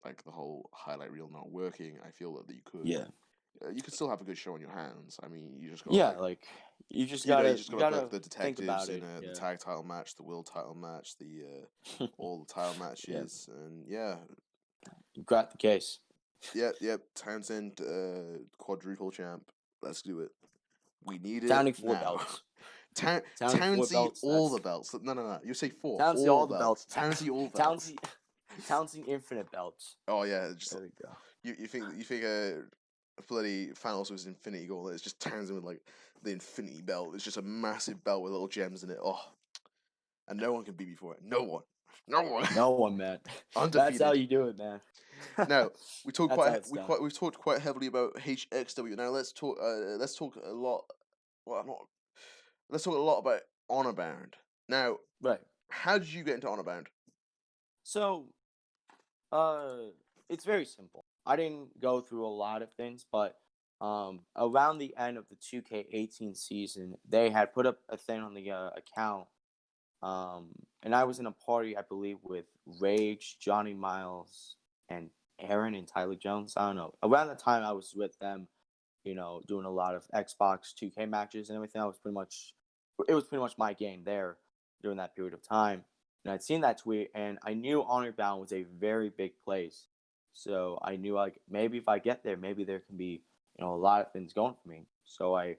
like the whole highlight reel not working, I feel that you could you could still have a good show on your hands. I mean, you just got you just gotta book the detectives in the the tag title match, the world title match, the all the title matches, and you got the case. Yep. Townsend, quadruple champ. Let's do it. We need Townsend it 4 now. belts. Townsend all the belts. No. You say 4. Townsend all the belts. Townsend all belts. Townsend infinite belts. Oh yeah, there we go. You think bloody Thanos was Infinity Gauntlet? It's just Townsend with like the Infinity Belt. It's just a massive belt with little gems in it. Oh, and no one can beat me for it. No one, man. Undefeated. That's how you do it, man. Now we've talked quite heavily about HXW. Now let's talk a lot. Well, let's talk a lot about Honorbound. Now, right. How did you get into Honorbound? So, it's very simple. I didn't go through a lot of things, but around the end of the 2K18 season, they had put up a thing on the account And I was in a party, I believe, with Rage, Johnny Miles, and Aaron and Tyler Jones. I don't know. Around the time I was with them, doing a lot of Xbox 2K matches and everything. It was pretty much my game there during that period of time. And I'd seen that tweet, and I knew Honorbound was a very big place. So I knew, like, maybe if I get there, maybe there can be, a lot of things going for me. So I,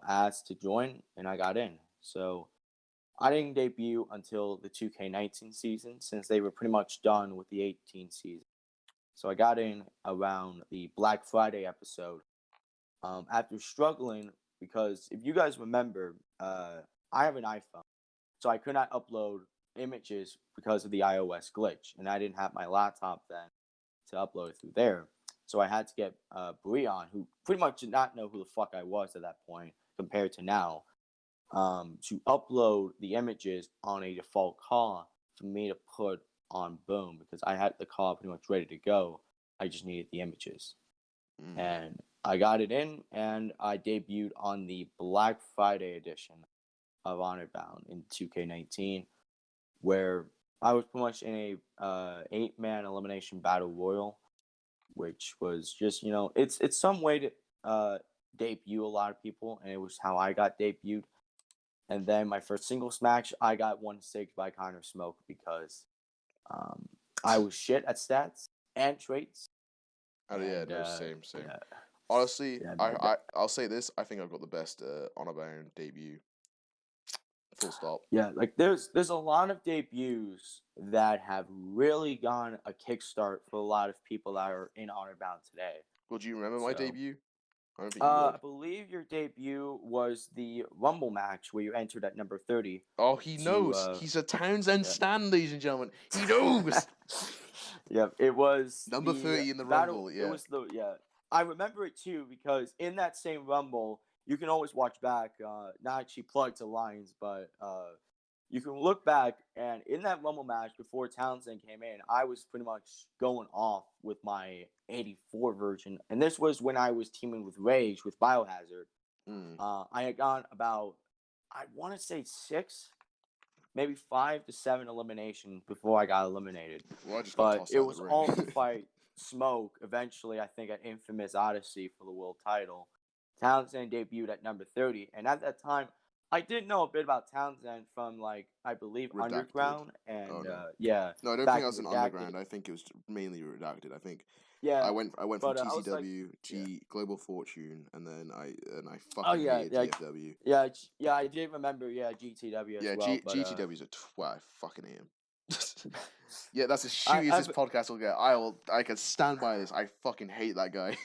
asked to join, and I got in. So I didn't debut until the 2K19 season, since they were pretty much done with the 18 season. So I got in around the Black Friday episode. After struggling, because if you guys remember, I have an iPhone, so I could not upload images because of the iOS glitch, and I didn't have my laptop then to upload it through there. So I had to get Breon, who pretty much did not know who the fuck I was at that point compared to now, to upload the images on a default call for me to put on Boom, because I had the call pretty much ready to go. I just needed the images. And I got it in, and I debuted on the Black Friday edition of Honorbound in 2K19, where I was pretty much in a 8-man elimination battle royal, which was just, it's some way to debut a lot of people, and it was how I got debuted. And then my first singles match, I got 1-6 by Connor Smoke, because I was shit at stats and traits. Same. Yeah. Honestly, I'll say this. I think I've got the best Honorbound debut. Full stop. Yeah, like there's a lot of debuts that have really gone a kickstart for a lot of people that are in Honorbound today. Well, do you remember my debut? I don't think you would. I believe your debut was the Rumble match where you entered at number 30. Oh, he knows. He's a Townsend stan, ladies and gentlemen. He knows. Yep, it was number 30 in the battle, Rumble. Yeah, it was I remember it too, because in that same Rumble, you can always watch back. Not actually plugged to lines, but you can look back, and in that Rumble match before Townsend came in, I was pretty much going off with my 84 version, and this was when I was teaming with Rage with Biohazard. I had gone about, I want to say 6, maybe 5 to 7 eliminations before I got eliminated. Well, but it was all to fight Smoke. Eventually, I think at Infamous Odyssey for the world title. Townsend debuted at number 30, and at that time, I did know a bit about Townsend from, like, I believe Redacted. Underground, and yeah. No, I don't think I was in Underground. I think it was mainly Redacted. I think. Yeah. I went from TCW, Global Fortune, and then I fucking hated TFW. Yeah, I did remember. Yeah, GTW as well. GTW's a twat. I fucking hate him. Yeah, that's as shitty as this podcast will get. I can stand by this. I fucking hate that guy.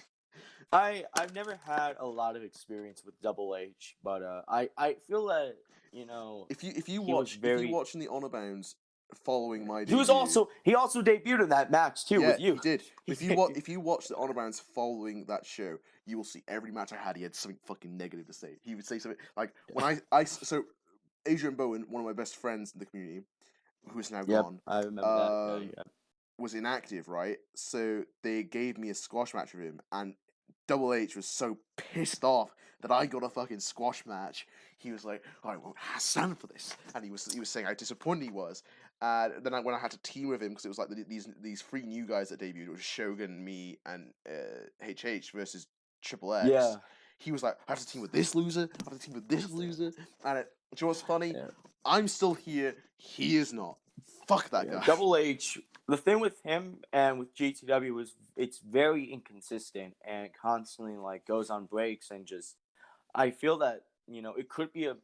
I've never had a lot of experience with Double H, but I feel that if you watch in the Honorbounds following my debut, he also debuted in that match too with you. He did. If you watch the Honorbounds following that show, you will see every match I had. He had something fucking negative to say. He would say something like when so Adrian Bowen, one of my best friends in the community, who is now gone. I remember that. Was inactive, right? So they gave me a squash match with him, and Double H was so pissed off that I got a fucking squash match. He was like, "I won't stand for this," and he was saying how disappointed he was. Then when I had to team with him, because it was like these 3 new guys that debuted, it was Shogun, me, and HH versus Triple X. Yeah. He was like, "I have to team with this loser. I have to team with this loser." And do you know what's funny? Yeah. I'm still here. He is not. Fuck that guy. Double H. The thing with him and with GTW is it's very inconsistent and constantly goes on breaks, and just I feel that it could be a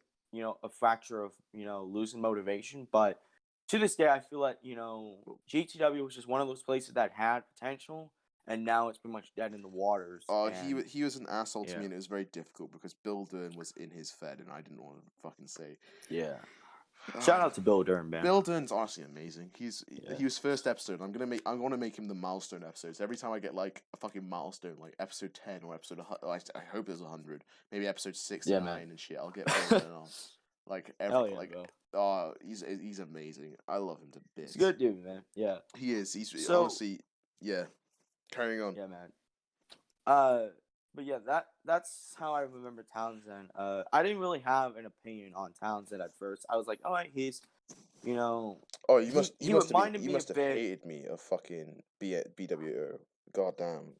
fracture of losing motivation, but to this day I feel that GTW was just one of those places that had potential, and now it's pretty much dead in the waters. He was an asshole to me, and it was very difficult because Bill Dern was in his Fed, and I didn't want to fucking say. Yeah. Shout out to Bill Dern, man. Bill Dern's honestly amazing. He was first episode. I'm gonna make him the milestone episodes. Every time I get a fucking milestone, like episode 10 or episode, I hope there's 100, maybe episode 69 and shit. I'll get Bill Dern on. He's amazing. I love him to bits. He's a good dude, man. Yeah, he is. He's honestly, yeah. Carrying on. Yeah, man. but yeah, that's how I remember Townsend. I didn't really have an opinion on Townsend at first. I was like, all right, he's, you know, Oh, he reminded you me a must have bit. hated me a fucking BWO. Goddamn.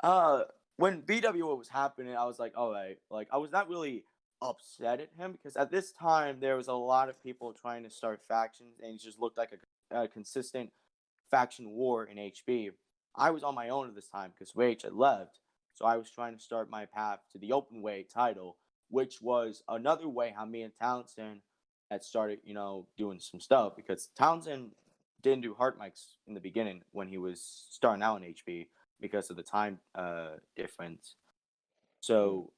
When BWO was happening, I was like, all right, like I was not really upset at him because at this time there was a lot of people trying to start factions, and it just looked like a consistent faction war in HB. I was on my own at this time because Rage had left, so I was trying to start my path to the open way title, which was another way how me and Townsend had started, doing some stuff because Townsend didn't do heart mics in the beginning when he was starting out in HB because of the time difference. So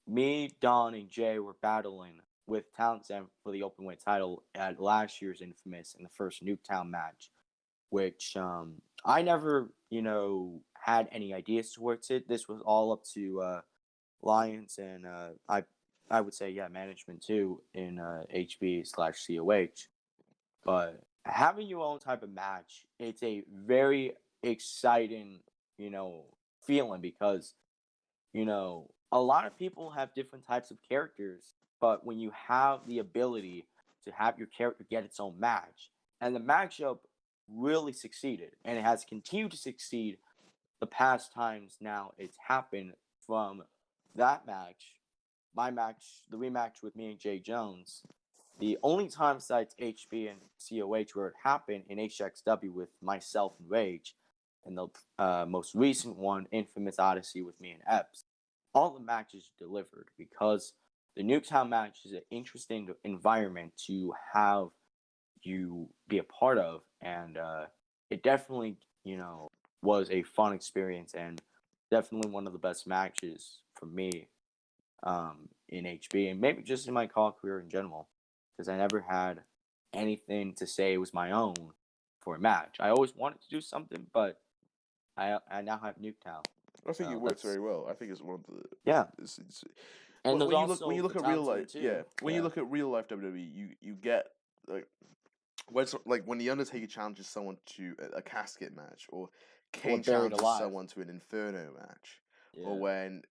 me, Don, and Jay were battling with Townsend for the open weight title at last year's Infamous in the first Nuketown match, which I never, had any ideas towards it. This was all up to Lions and I would say, yeah, management too in HB/COH. But having your own type of match, it's a very exciting, feeling because, a lot of people have different types of characters, but when you have the ability to have your character get its own match, and the matchup really succeeded, and it has continued to succeed the past times now it's happened from that match, my match, the rematch with me and Jay Jones. The only time besides HB and COH where it happened in HXW with myself and Rage, and the most recent one, Infamous Odyssey with me and Epps, all the matches delivered because the Nuketown match is an interesting environment to have you be a part of, and it definitely, was a fun experience and definitely one of the best matches for me in HB and maybe just in my call career in general because I never had anything to say was my own for a match. I always wanted to do something, but I now have Nuketown. I think it works very well. I think it's one of the It's, and there's when you also look the at real Townsend life, too. when you look at real life WWE, you get when the Undertaker challenges someone to a casket match, or Kane challenges someone to an Inferno match, or when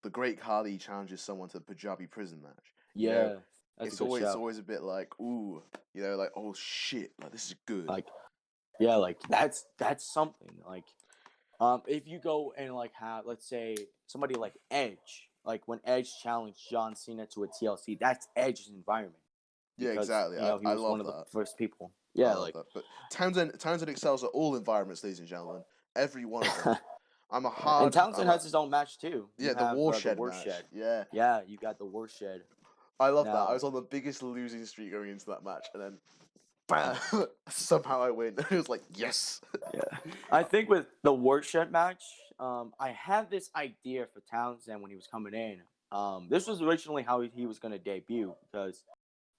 the Great Khali challenges someone to a Punjabi prison match. It's always a bit like, ooh, like, oh shit, like this is good. Like that's something. Like if you go and like have, let's say, somebody like Edge, like when Edge challenged John Cena to a TLC, that's Edge's environment. Because, yeah, exactly. He was one of the first people. Yeah, like that. But Townsend excels at all environments, ladies and gentlemen. Every one of them. And Townsend has his own match too. The Warshed match. Yeah. Yeah, you got the Warshed. I love that. I was on the biggest losing streak going into that match, and then bam, somehow I win. It was like, yes. Yeah. I think with the Warshed match, I had this idea for Townsend when he was coming in. This was originally how he was going to debut because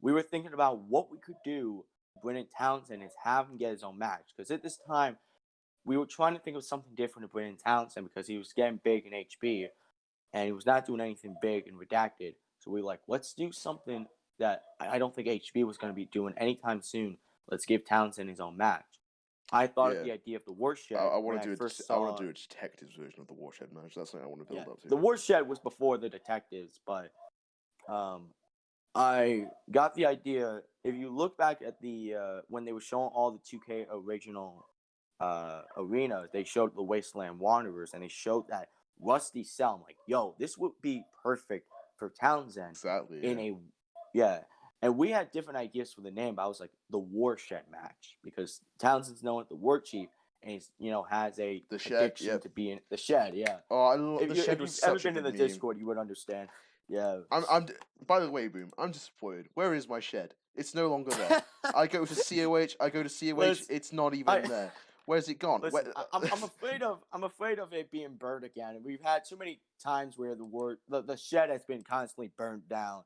we were thinking about what we could do bring in Townsend is have him get his own match. Because at this time, we were trying to think of something different to bring in Townsend because he was getting big in HB and he was not doing anything big in Redacted. So we were like, let's do something that I don't think HB was going to be doing anytime soon. Let's give Townsend his own match. I thought of the idea of the Warshed. I want to do a detectives version of the Warshed match. That's something I want to build up to. The Warshed was before the detectives, but I got the idea. If you look back at the when they were showing all the 2K original arenas, they showed the Wasteland Wanderers, and they showed that Rusty Cell. I'm like, yo, this would be perfect for Townsend. Exactly. And we had different ideas for the name, but I was like, the Warshed match, because Townsend's known as the Warchief, and he's, has a addiction to be in the Shed. Yeah. Oh, I love the Shed. If you've ever been in the Discord, you would understand. Yeah. I'm. By the way, Boom, I'm disappointed. Where is my Shed? It's no longer there. I go to COH. It's not even there. Where's it gone? Listen, I'm afraid of it being burned again. And we've had too many times where the Shed has been constantly burned down.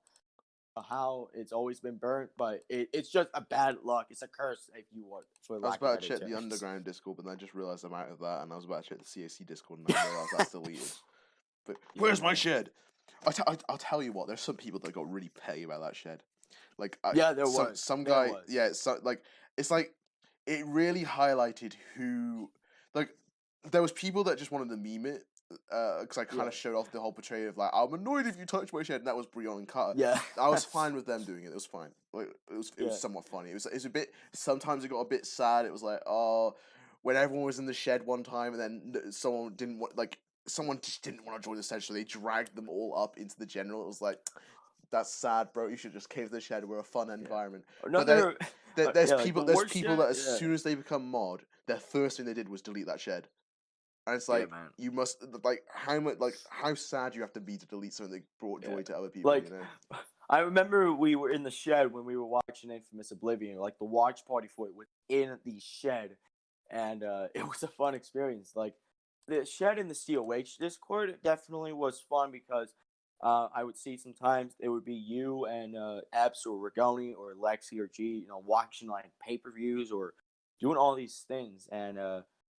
How it's always been burnt, but it's just a bad luck. It's a curse, if you want. I was about to check the underground Discord, but then I just realized I'm out of that, and I was about to check the CAC Discord, and I realized that's deleted. But where's my Shed? I'll tell you what. There's some people that got really petty about that Shed. Like there was some guy. Yeah, it's like it really highlighted who, like, there was people that just wanted to meme it. because I kind of showed off the whole portrayal of like, I'm annoyed if you touch my shed, and that was Brion and Cutter. Yeah. I was fine with them doing it. It was fine. Like, it was somewhat funny. It was a bit. Sometimes it got a bit sad. It was like, oh, when everyone was in the shed one time, and then someone didn't want, like, someone just didn't want to join the shed, so they dragged them all up into the general. It was like, that's sad, bro. You should just cave the shed. We're a fun environment. Another, but there's like people. the There's worst people shed, that as soon as they become mod, their first thing they did was delete that shed. And it's like, man. you must, like, how sad you have to be to delete something that brought joy to other people, Like, you know? I remember we were in the shed when we were watching Infamous Oblivion, like the watch party for it was in the shed, and it was a fun experience. Like, the shed in the COH Discord definitely was fun because I would see sometimes it would be you and Epps or Rigoni or Lexi or G, watching like pay-per-views or doing all these things, and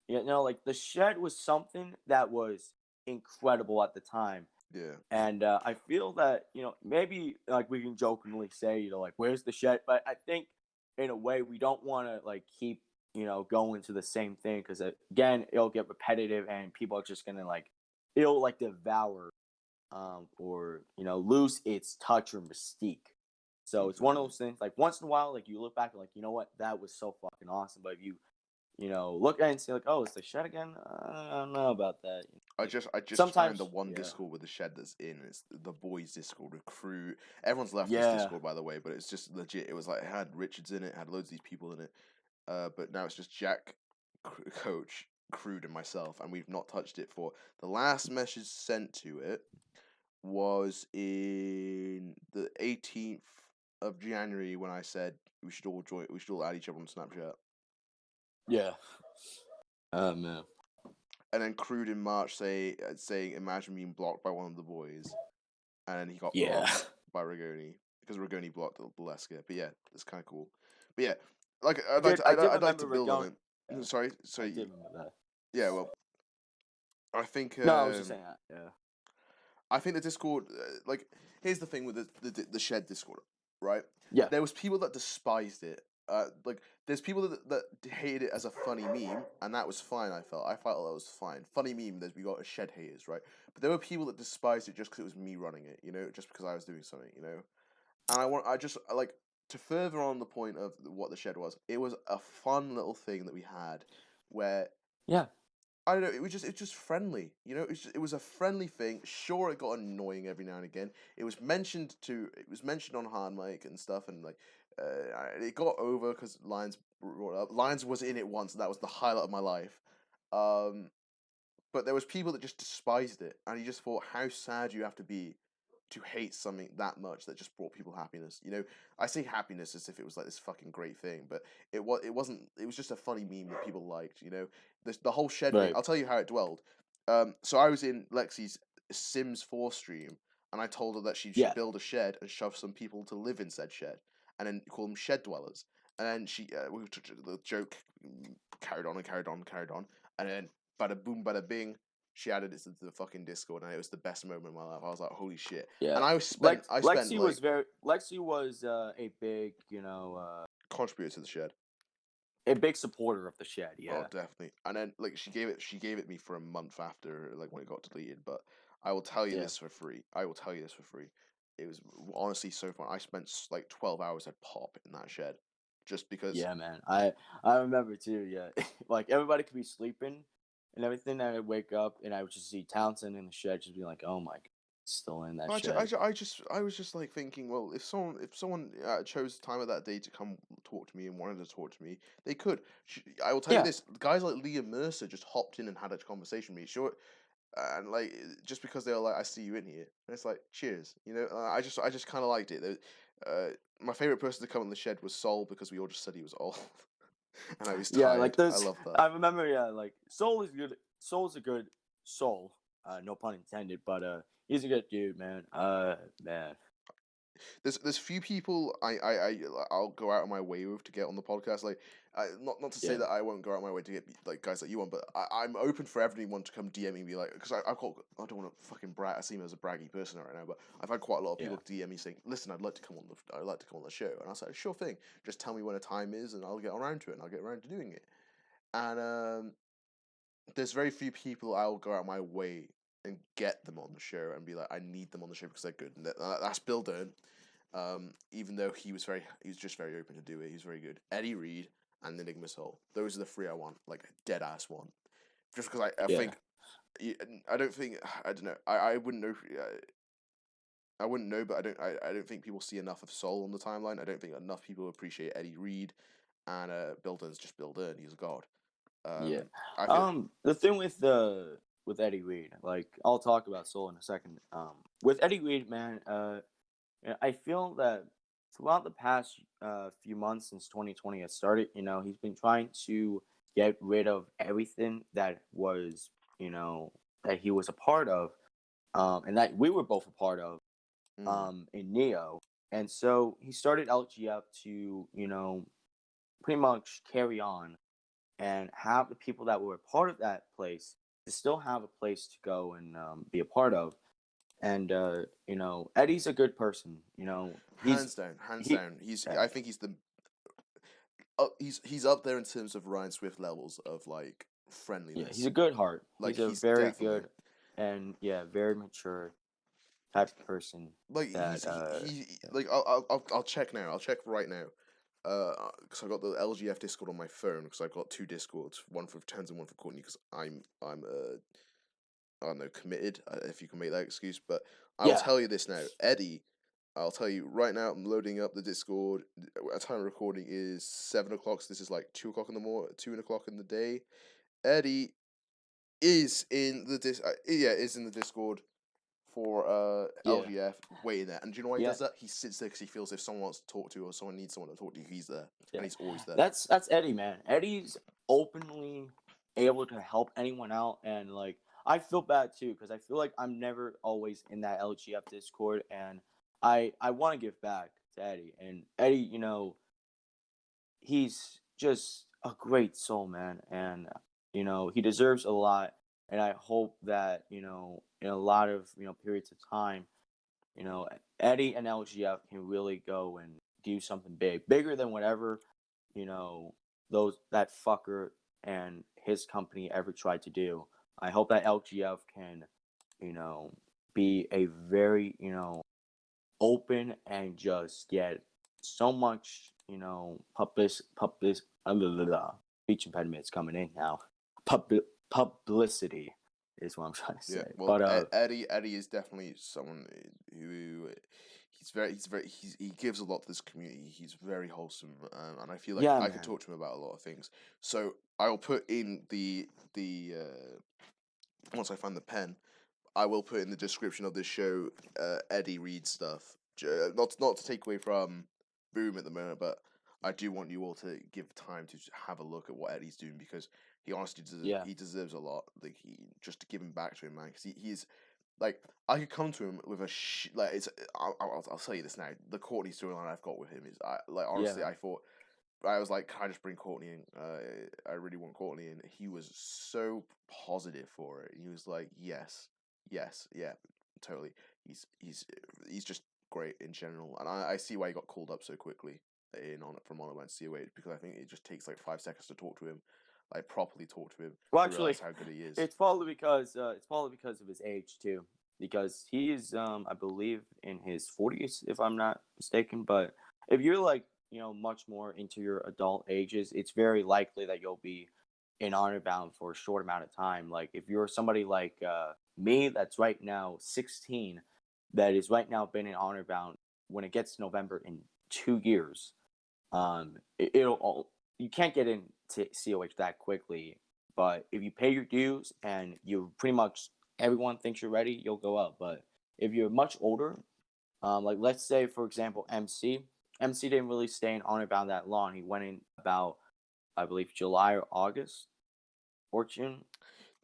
like the shed was something that was incredible at the time. Yeah. And I feel that, maybe like we can jokingly say, like, where's the shed? But I think in a way we don't want to like keep, going to the same thing because again, it'll get repetitive and people are just going to like, it'll like devour or, lose its touch or mystique. So it's one of those things like once in a while, like you look back and like, you know what, that was so fucking awesome. But if you, look at it and say like, oh, it's the shed again. I don't know about that. I just sometimes find the one Discord with the shed that's in. It's the boys Discord with crew. Everyone's left this Discord, by the way, but it's just legit. It was like it had Richards in it, had loads of these people in it. But now it's just Jack, Coach, Crude, and myself, and we've not touched it for the last message sent to it was in the 18th of January when I said we should all join. We should all add each other on Snapchat. Yeah. Oh man. And then Crude in March saying, imagine being blocked by one of the boys. And then he got blocked by Rigoni. Because Rigoni blocked Baleska. But yeah, it's kind of cool. But yeah, like, I'd like to build on it. Yeah. Sorry? I did remember that. Yeah, well, I think... no, I was just saying that, yeah. I think the Discord... like, here's the thing with the Shed Discord, right? Yeah. There was people that despised it. Like, there's people that hated it as a funny meme, and that was fine, I felt that was fine. Funny meme, we got a Shed haters, right? But there were people that despised it just because it was me running it, just because I was doing something, And to further on the point of what the Shed was, it was a fun little thing that we had where... Yeah. I don't know, it's just friendly, it was a friendly thing. Sure, it got annoying every now and again. It was mentioned on Hard Mic and stuff, and like, it got over because Lions brought up. Lions was in it once, and that was the highlight of my life. But there was people that just despised it, and you just thought how sad you have to be to hate something that much that just brought people happiness. I say happiness as if it was like this fucking great thing, but it wasn't. It was just a funny meme that people liked. The whole Shed thing. I'll tell you how it dwelled. So I was in Lexi's Sims 4 stream, and I told her that she should build a shed and shove some people to live in said shed, and then call them shed dwellers. And then the joke carried on, and then bada boom, bada bing. She added it to the fucking Discord, and it was the best moment of my life. I was like, "Holy shit!" Yeah, and Lexi was a big, contributor to the Shed, a big supporter of the Shed. Yeah, oh definitely. And then like she gave it me for a month after like when it got deleted. But I will tell you this for free. It was honestly so fun. I spent like 12 hours at Pop in that Shed, just because. Yeah, man. I remember too. Yeah, like everybody could be sleeping and everything. And I'd wake up and I would just see Townsend in the shed, just be like, "Oh my god, still in that shed." I was just like thinking, well, if someone chose the time of that day to come talk to me and wanted to talk to me, they could. I will tell you this: guys like Liam Mercer just hopped in and had a conversation with me. Sure. And like just because they were like, I see you in here, and it's like, cheers, I just kind of liked it. My favorite person to come in the Shed was Sol because we all just said he was old, and I was tired. Yeah, like I love that. I remember, like Sol is good. Sol's a good soul, no pun intended, but he's a good dude, man. Man. There's few people I'll go out of my way with to get on the podcast. Like, not to say that I won't go out of my way to get like guys like you on, but I'm open for everyone to come DM me and be like, because I don't want to fucking brag. I seem as a braggy person right now, but I've had quite a lot of people DM me saying, "Listen, I'd like to come on the show," and I said, "Sure thing. Just tell me when a time is, and I'll get around to it, and I'll get around to doing it." And there's very few people I'll go out my way and get them on the show and be like, I need them on the show because they're good. And that's Bill Dern. Even though he was just very open to do it. He's very good. Eddie Reed and Enigma Soul. Those are the three I want, like dead ass one. Just because I think, I don't know. I wouldn't know. I wouldn't know, but I don't think people see enough of Soul on the timeline. I don't think enough people appreciate Eddie Reed, and Bill Durn's just Bill Dern. He's a god. The thing with Eddie Reed, like I'll talk about Soul in a second. With Eddie Reed, man, I feel that throughout the past few months since 2020 has started, he's been trying to get rid of everything that was, that he was a part of, and that we were both a part of, in Neo. And so he started LGF to, pretty much carry on and have the people that were a part of that place to still have a place to go and be a part of. And Eddie's a good person. Hands down. I think he's the. He's up there in terms of Ryan Swift levels of like friendliness. Yeah, he's a good heart. Like he's very good and very mature type of person. Like I'll check now. I'll check right now. Because I got the LGF Discord on my phone because I've got two Discords, one for Townsend and one for Courtney. Because I'm I don't know, committed, if you can make that excuse. But I'll tell you this now, Eddie. I'll tell you right now. I'm loading up the Discord. Our time of recording is 7 o'clock. So this is like 2 o'clock in the morning, 2 o'clock in the day. Eddie is in the is in the Discord for LGF, waiting there. And do you know why he does that? He sits there because he feels if someone wants to talk to or someone needs someone to talk to, he's there, and he's always there. That's Eddie, man. Eddie's openly able to help anyone out, and like I feel bad too because I feel like I'm never always in that LGF Discord, and I want to give back to Eddie. And Eddie, he's just a great soul, man, and he deserves a lot. And I hope that, in a lot of, periods of time, Eddie and LGF can really go and do something bigger than whatever, that fucker and his company ever tried to do. I hope that LGF can, be a very, open and just get so much, speech impediments coming in now. Publicity is what I'm trying to say. Yeah, well, but Eddie is definitely someone who he gives a lot to this community. He's very wholesome, and I feel like I could talk to him about a lot of things. So I'll put in the once I find the pen, I will put in the description of this show Eddie Reed stuff. Not to take away from Boom at the moment, but I do want you all to give time to have a look at what Eddie's doing because he honestly deserves a lot. Like just to give him back to him, man. Because he's like I could come to him with I'll tell you this now. The Courtney storyline I've got with him is honestly I thought I was like, can I just bring Courtney in? I really want Courtney in. He was so positive for it. He was like, yes, yeah, totally. He's just great in general, and I see why he got called up so quickly from Honorbound COH because I think it just takes like 5 seconds to talk to him, like properly talk to him. Well, actually, how good he is. It's probably because of his age too, because he's I believe in his 40s if I'm not mistaken. But if you're like much more into your adult ages, it's very likely that you'll be in Honorbound for a short amount of time. Like if you're somebody like me that's right now 16, that is right now been in Honorbound, when it gets to November in 2 years, you can't get into COH that quickly. But if you pay your dues and you pretty much everyone thinks you're ready, you'll go up. But if you're much older, like let's say for example MC didn't really stay in Honorbound that long. He went in about I believe July or August or June.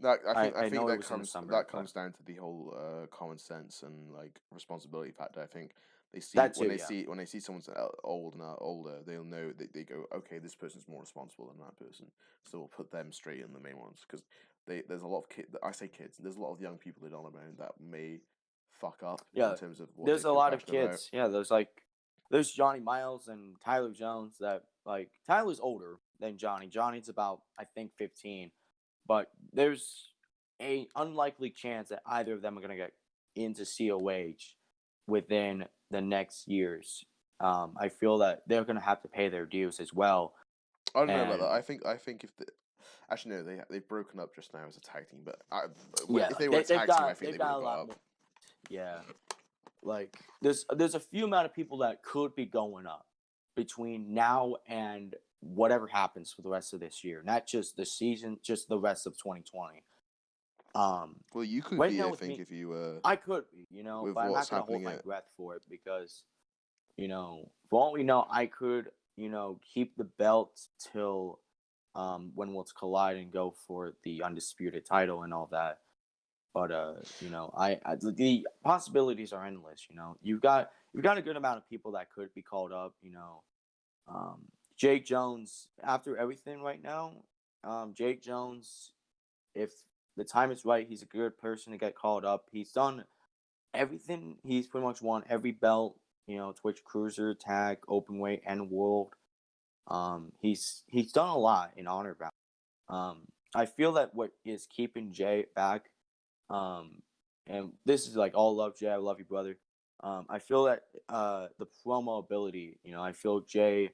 I think that comes down to the whole common sense and like responsibility factor. I think they see when they see someone's older, they'll know that they go, okay, this person's more responsible than that person, so we'll put them straight in the main ones because there's a lot of kids. I say kids. There's a lot of young people in Honorbound that may fuck up in terms of what there's a lot of kids. Yeah, there's Johnny Miles and Tyler Jones that like Tyler's older than Johnny. Johnny's about I think 15. But there's a unlikely chance that either of them are going to get into COH within the next years. I feel that they're going to have to pay their dues as well. I don't know about that. I think if the actually no, they've broken up just now as a tag team, but if they were a tag team, I think they would have got up. Yeah, like there's a few amount of people that could be going up between now and whatever happens for the rest of this year, not just the season, just the rest of 2020. Well, you could right be, now I think, if you I could be, with but I'm not gonna hold my breath for it because, for all we know, I could, keep the belt till when Worlds collide and go for the undisputed title and all that. But the possibilities are endless. You've got a good amount of people that could be called up. Jake Jones, after everything right now, Jake Jones, if the time is right, he's a good person to get called up. He's done everything. He's pretty much won every belt. Twitch Cruiser, Tag, Openweight, and World. He's done a lot in Honorbound. I feel that what is keeping Jay back, and this is like all love, Jay. I love you, brother. I feel that the promo ability. I feel Jay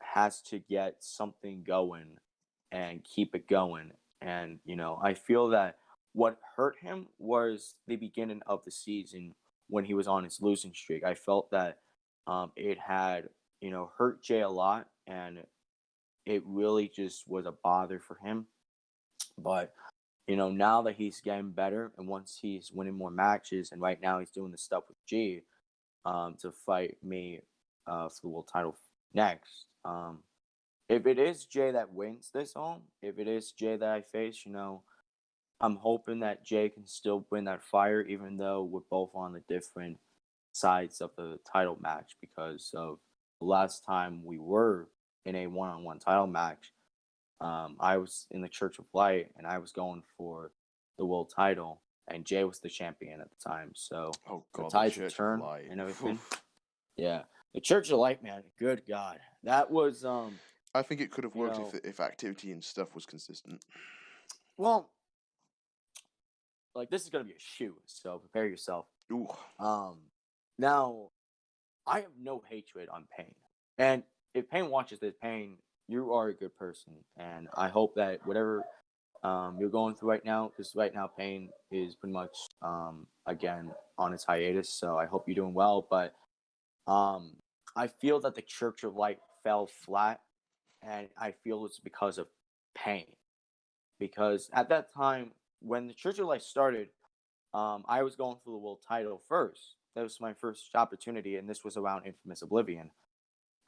has to get something going and keep it going. And I feel that what hurt him was the beginning of the season when he was on his losing streak. I felt that it had hurt Jay a lot, and it really just was a bother for him. But now that he's getting better, and once he's winning more matches, and right now he's doing the stuff with G to fight me for the world title next. If it is Jay that wins this all, if it is Jay that I face, I'm hoping that Jay can still win that fire, even though we're both on the different sides of the title match, because of the last time we were in a one-on-one title match. I was in the Church of Light, and I was going for the world title, and Jay was the champion at the time. So the tides would turn and everything. Yeah, the Church of Light, man. Good God, that was. I think it could have worked if activity and stuff was consistent. Well, like this is gonna be a shoot, so prepare yourself. Ooh. Now, I have no hatred on Pain, and if Pain watches this, Pain, you are a good person, and I hope that whatever you're going through right now, because right now Pain is pretty much again on its hiatus, so I hope you're doing well. But I feel that the Church of Light fell flat, and I feel it's because of Pain. Because at that time, when the Church of Light started, I was going for the world title first. That was my first opportunity, and this was around Infamous Oblivion.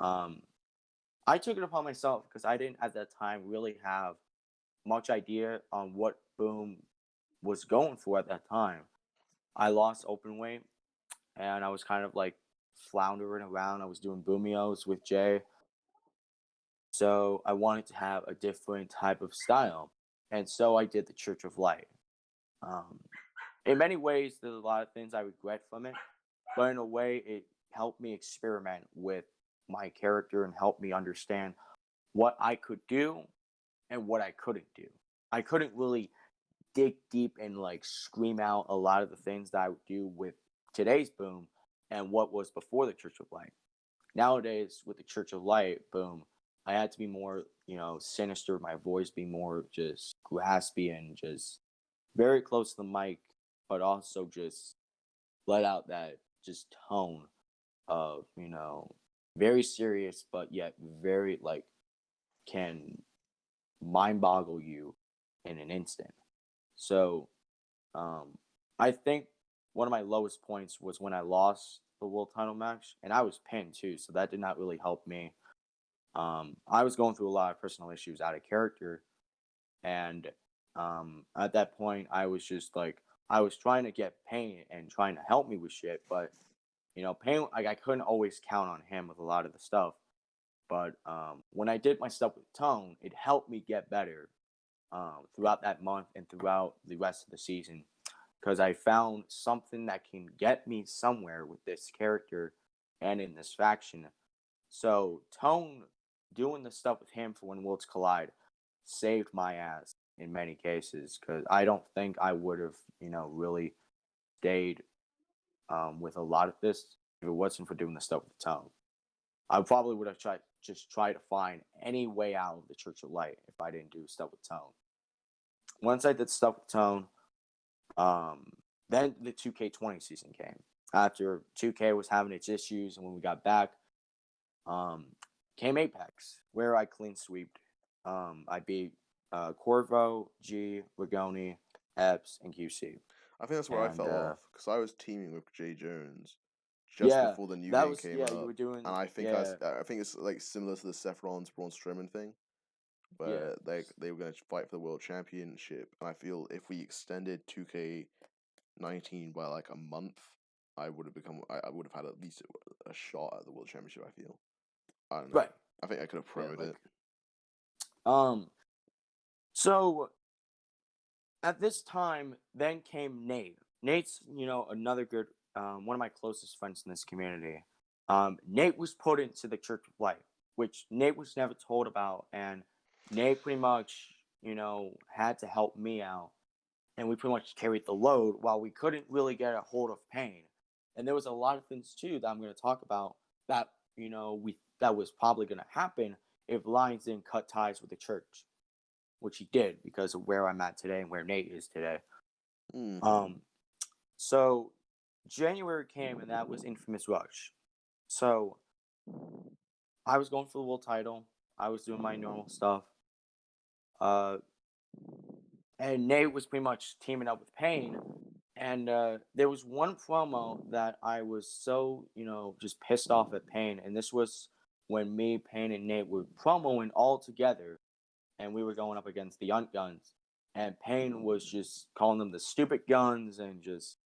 I took it upon myself because I didn't at that time really have much idea on what Boom was going for at that time. I lost Openweight, and I was kind of like floundering around. I was doing Boomios with Jay. So I wanted to have a different type of style. And so I did the Church of Light. In many ways, there's a lot of things I regret from it. But in a way, it helped me experiment with my character and helped me understand what I could do and what I couldn't do. I couldn't really dig deep and like scream out a lot of the things that I would do with today's Boom and what was before the Church of Light. Nowadays, with the Church of Light, Boom, I had to be more, sinister, my voice be more just graspy and just very close to the mic, but also just let out that just tone of, very serious, but yet very like can mind boggle you in an instant. So I think one of my lowest points was when I lost the world title match, and I was pinned too, so that did not really help me. I was going through a lot of personal issues out of character, and at that point, I was just like, I was trying to get Pain and trying to help me with shit, but Pain, like I couldn't always count on him with a lot of the stuff. But when I did my stuff with Tone, it helped me get better throughout that month and throughout the rest of the season, because I found something that can get me somewhere with this character and in this faction. So Tone doing the stuff with him for when Worlds Collide saved my ass. in many cases, because I don't think I would have, really stayed with a lot of this if it wasn't for doing the stuff with the tone. I probably would have tried to find any way out of the Church of Light if I didn't do stuff with tone. Once I did stuff with tone, then the 2K20 season came. After 2K was having its issues, and when we got back, came Apex, where I clean sweeped. I beat Corvo, G, Rigoni, Epps, and QC. I think that's where I fell off, because I was teaming with Jay Jones just before the new game came up. You were doing, and I think I think it's like similar to the Seth Rollins Braun Strowman thing, where they were going to fight for the World Championship. And I feel if we extended 2K19 by like a month, I would have had at least a shot at the World Championship. I feel. I don't know. Right. I think I could have promoted it. So at this time, then came Nate. Nate's, another good, one of my closest friends in this community. Nate was put into the Church of Light, which Nate was never told about, and Nate pretty much, had to help me out, and we pretty much carried the load while we couldn't really get a hold of Pain. And there was a lot of things too that I'm going to talk about that, that was probably going to happen if Lions didn't cut ties with the church, which he did because of where I'm at today and where Nate is today. So January came, and that was Infamous Rush. So I was going for the world title. I was doing my normal stuff. And Nate was pretty much teaming up with Pain. And there was one promo that I was so, just pissed off at Pain. And this was when me, Pain, and Nate were promoing all together. And we were going up against the Yunt Guns. And Pain was just calling them the stupid guns. And just,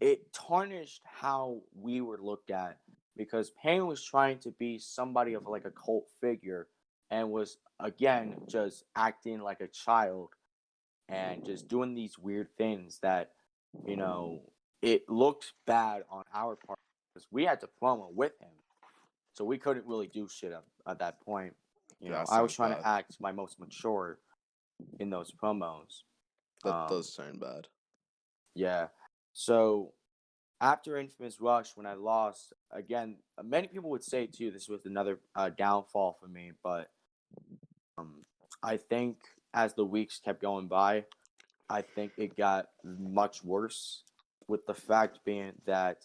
it tarnished how we were looked at. Because Pain was trying to be somebody of like a cult figure. And was, again, just acting like a child. And just doing these weird things that, it looked bad on our part because we had to promo with him, so we couldn't really do shit at that point. I was trying to act my most mature in those promos. That does sound bad. Yeah. So after Infamous Rush, when I lost again, many people would say too this was another downfall for me, but I think as the weeks kept going by, I think it got much worse, with the fact being that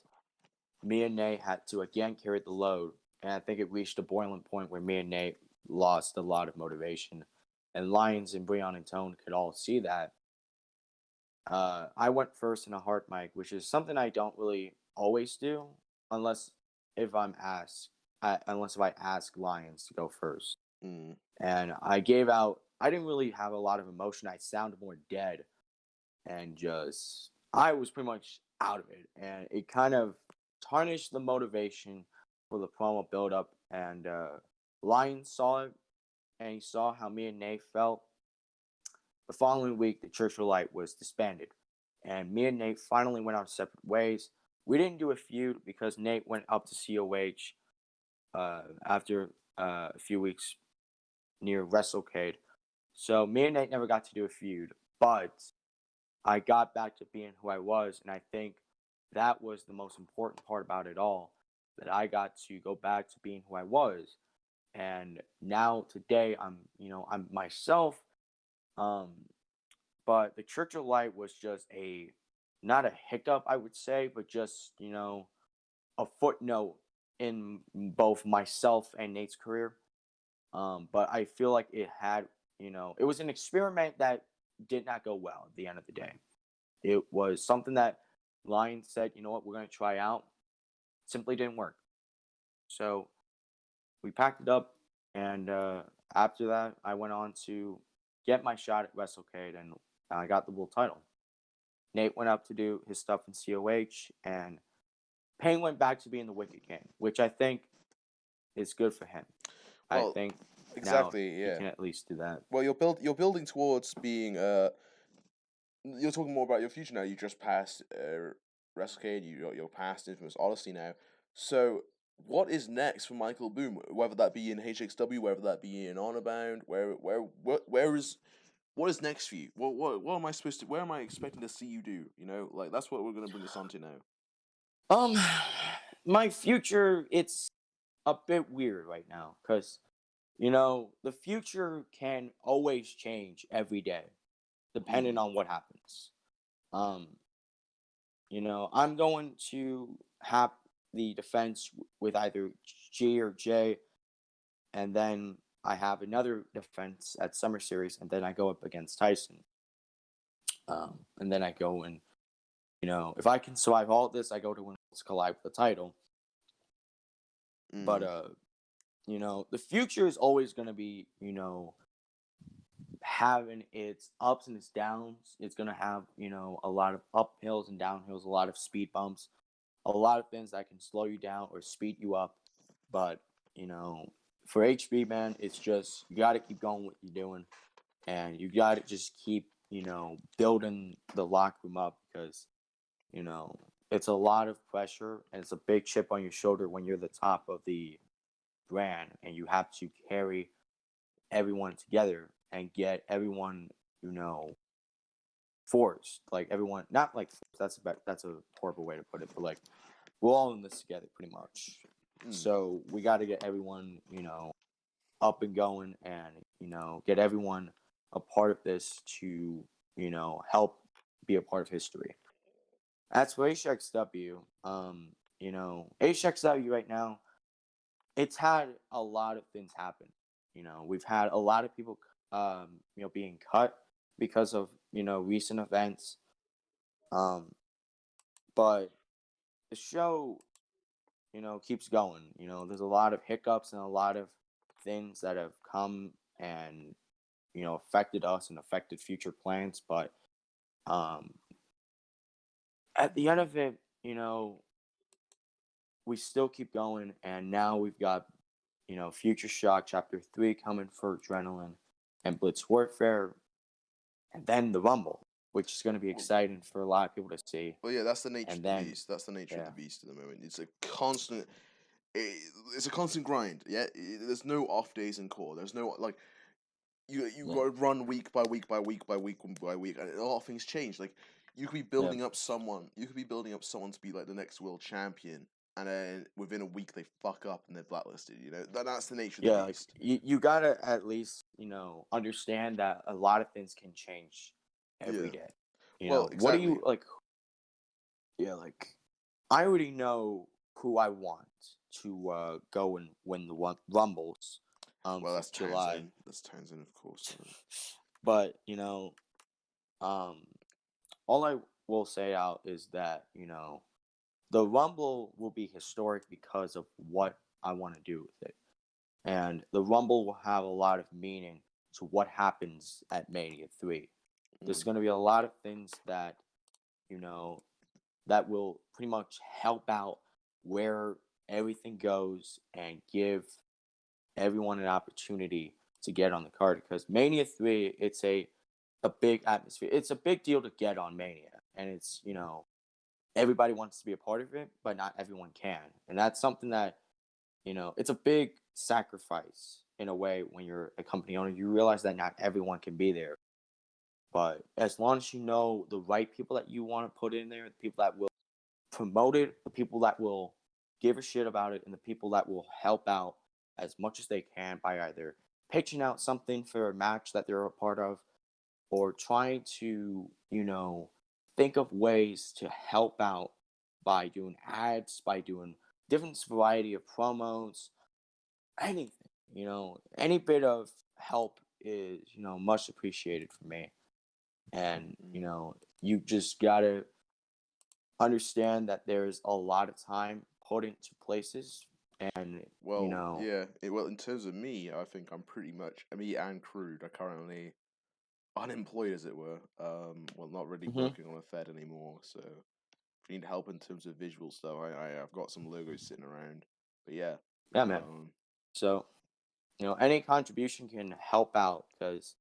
me and Nate had to again carry the load. And I think it reached a boiling point where me and Nate lost a lot of motivation. And Lions and Breon and Tone could all see that. I went first in a hard mic, which is something I don't really always do, unless if I ask Lions to go first. And I didn't really have a lot of emotion. I sounded more dead, and I was pretty much out of it. And it kind of tarnished the motivation for the promo build-up. And Lions saw it, and he saw how me and Nate felt. The following week, the Church of Light was disbanded, and me and Nate finally went our separate ways. We didn't do a feud because Nate went up to COH after a few weeks near WrestleCade. So me and Nate never got to do a feud, but I got back to being who I was, and I think that was the most important part about it all, that I got to go back to being who I was. And now today I'm myself. But the Church of Light was just not a hiccup, I would say, but just, a footnote in both myself and Nate's career. But I feel like it had, it was an experiment that did not go well at the end of the day. It was something that Lions said, you know what, we're going to try out. Simply didn't work. So we packed it up, and after that, I went on to get my shot at WrestleCade, and I got the world title. Nate went up to do his stuff in COH, and Payne went back to being the Wicked King, which I think is good for him. Well, I think exactly, now yeah, he can at least do that. Well, you're building towards being you're talking more about your future now. You just passed WrestleCade. You're past Infamous Odyssey now. So what is next for Michael Boom? Whether that be in HXW, whether that be in Honorbound, where what is next for you? What am I supposed to? Where am I expecting to see you do? You know, like that's what we're gonna bring this on to now. My future, it's a bit weird right now because the future can always change every day, depending on what happens. Um, I'm going to have the defense with either G or J, and then I have another defense at Summer Series, and then I go up against Tyson. And then I go and, if I can survive all of this, I go to collide with the title. But, the future is always going to be, having its ups and its downs. It's going to have, a lot of uphills and downhills, a lot of speed bumps, a lot of things that can slow you down or speed you up. But, for HB, man, it's just, you got to keep going what you're doing. And you got to just keep, building the locker room up because, it's a lot of pressure and it's a big chip on your shoulder when you're the top of the brand and you have to carry everyone together and get everyone, forced. Like everyone, not like forced, that's a horrible way to put it, but like we're all in this together pretty much. So we got to get everyone, up and going and, get everyone a part of this to, help be a part of history. As for HXW, HXW right now, it's had a lot of things happen. We've had a lot of people, being cut because of, recent events. But the show, keeps going. There's a lot of hiccups and a lot of things that have come and, affected us and affected future plans. But at the end of it, we still keep going. And now we've got, Future Shock Chapter 3 coming for Adrenaline and Blitz Warfare. And then the Rumble, which is going to be exciting for a lot of people to see. Well, yeah, that's the nature of the beast. That's the nature of the beast at the moment. It's a constant grind. Yeah, there's no off days in core. There's no like you got to run week by week by week by week by week, and a lot of things change. Like you could be building up someone. You could be building up someone to be like the next world champion, and then within a week they fuck up and they're blacklisted. That's the nature of the beast. Like, you gotta at least understand that a lot of things can change every day. Exactly. What do you like? Yeah, like I already know who I want to go and win the Rumbles. Well, that's July. Townsend. That's Townsend, of course. But all I will say out is that the Rumble will be historic because of what I want to do with it, and the Rumble will have a lot of meaning to what happens at Mania 3. There's going to be a lot of things that that will pretty much help out where everything goes and give everyone an opportunity to get on the card, because Mania 3, it's a big atmosphere. It's a big deal to get on Mania, and it's, everybody wants to be a part of it, but not everyone can. And that's something that, it's a big sacrifice in a way when you're a company owner. You realize that not everyone can be there. But as long as you know the right people that you want to put in there, the people that will promote it, the people that will give a shit about it, and the people that will help out as much as they can by either pitching out something for a match that they're a part of, or trying to, think of ways to help out by doing ads, by doing different variety of promos, anything, any bit of help is, much appreciated for me. And, you just gotta understand that there's a lot of time put into places. And in terms of me, I think I'm pretty much me and Crude are currently unemployed, as it were. Not really working on a Fed anymore. So if you need help in terms of visual stuff, I've got some logos sitting around. But yeah, man. So any contribution can help out, because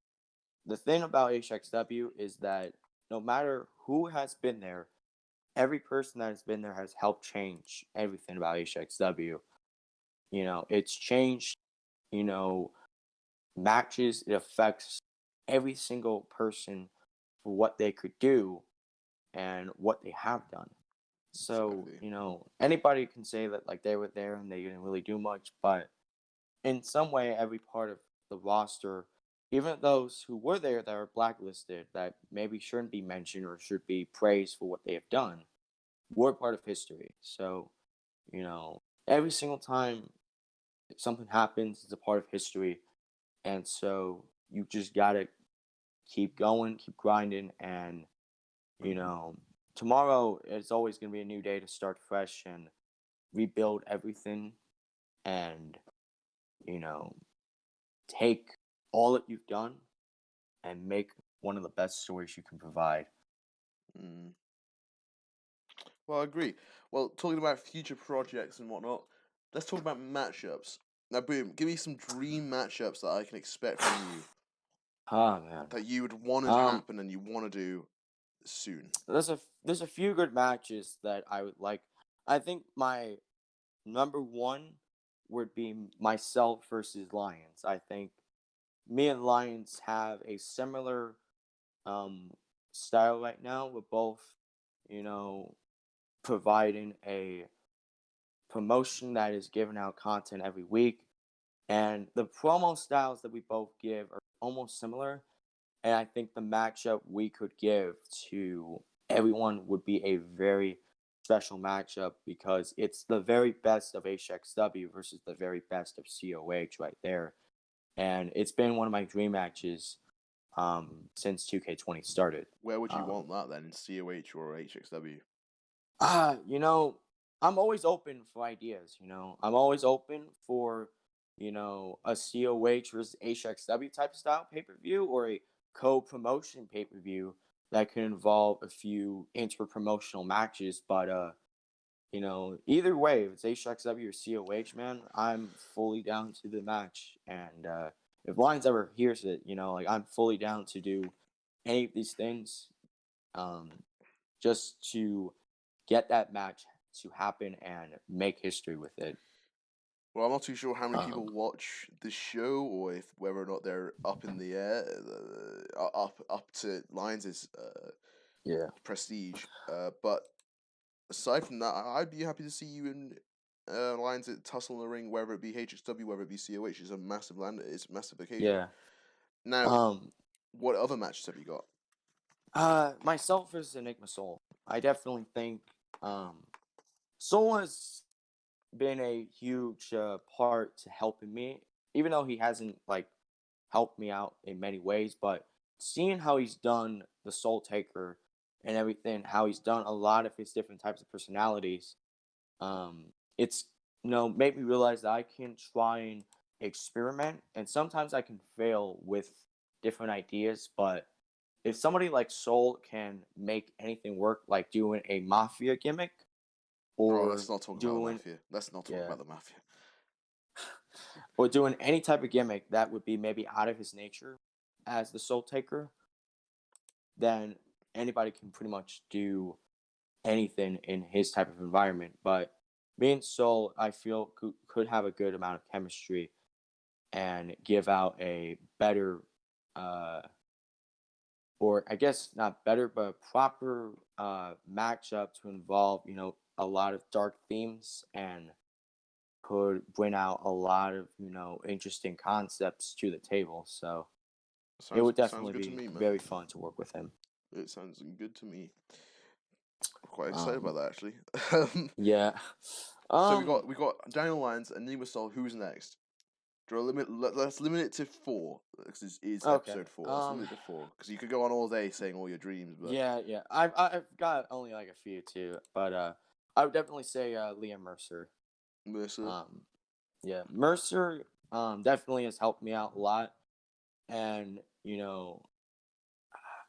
the thing about HXW is that no matter who has been there, every person that has been there has helped change everything about HXW. It's changed, matches. It affects every single person for what they could do and what they have done. So, Exactly. anybody can say that like they were there and they didn't really do much, but in some way, every part of the roster, even those who were there that are blacklisted, that maybe shouldn't be mentioned or should be praised for what they have done, were part of history. So, every single time something happens, it's a part of history. And so you just gotta keep going, keep grinding, and tomorrow it's always gonna be a new day to start fresh and rebuild everything and, you know, take all that you've done and make one of the best stories you can provide. Mm. Well, I agree. Well, talking about future projects and whatnot, let's talk about matchups. Now, boom, give me some dream matchups that I can expect from you Ah man. that you would want to Um happen and you want to do soon. there's a few good matches that I would like. I think my number one would be myself versus Lions. I think me and Lions have a similar um style right now. We're both, you know, providing a promotion that is giving out content every week. And the promo styles that we both give are almost similar. And I think the matchup we could give to everyone would be a very special matchup because it's the very best of HXW versus the very best of COH right there. And it's been one of my dream matches since 2K20 started. Where would you Um, want that then, in COH or HXW? you know, I'm always open for ideas, I'm always open for, a COH versus HXW type style pay-per-view or a co-promotion pay-per-view that could involve a few inter-promotional matches. But either way, if it's HXW or COH, man, I'm fully down to the match. And if Lions ever hears it, like I'm fully down to do any of these things. Um, just to get that match to happen and make history with it. Well, I'm not too sure how many Um, people watch the show or if whether or not they're up in the air, up to Lions' yeah, prestige. But aside from that, I'd be happy to see you in Lions at tussle in the ring, whether it be HXW, whether it be COH. It's a massive it's a massive occasion. yeah. Now, Um, what other matches have you got? Myself as Enigma Soul, I definitely think Soul has been a huge part to helping me, even though he hasn't like helped me out in many ways. But seeing how he's done the Soul Taker and everything, how he's done a lot of his different types of personalities, it's made me realize that I can try and experiment, and sometimes I can fail with different ideas. But if somebody like Soul can make anything work, like doing a mafia gimmick Oh, or let's not talk about the doing Mafia. Let's not talk yeah, about the Mafia. or doing any type of gimmick that would be maybe out of his nature as the Soul Taker, then anybody can pretty much do anything in his type of environment. But me and Soul, I feel could have a good amount of chemistry and give out a better, uh, or I guess not better, but proper matchup to involve, a lot of dark themes and could bring out a lot of, interesting concepts to the table. So it would Sounds definitely good to be me, man. very fun to work with him. It sounds good to me. I'm quite excited Um, about that actually. yeah. So Um, we got Daniel Lyons and Enigma Soul. Who's next? Let's limit it to four because it is okay. episode four. Let's limit it to four because you could go on all day saying all your dreams, but Yeah, yeah. I've got only like a few too, but I would definitely say Liam Mercer. Mercer. Um, yeah, Mercer definitely has helped me out a lot, and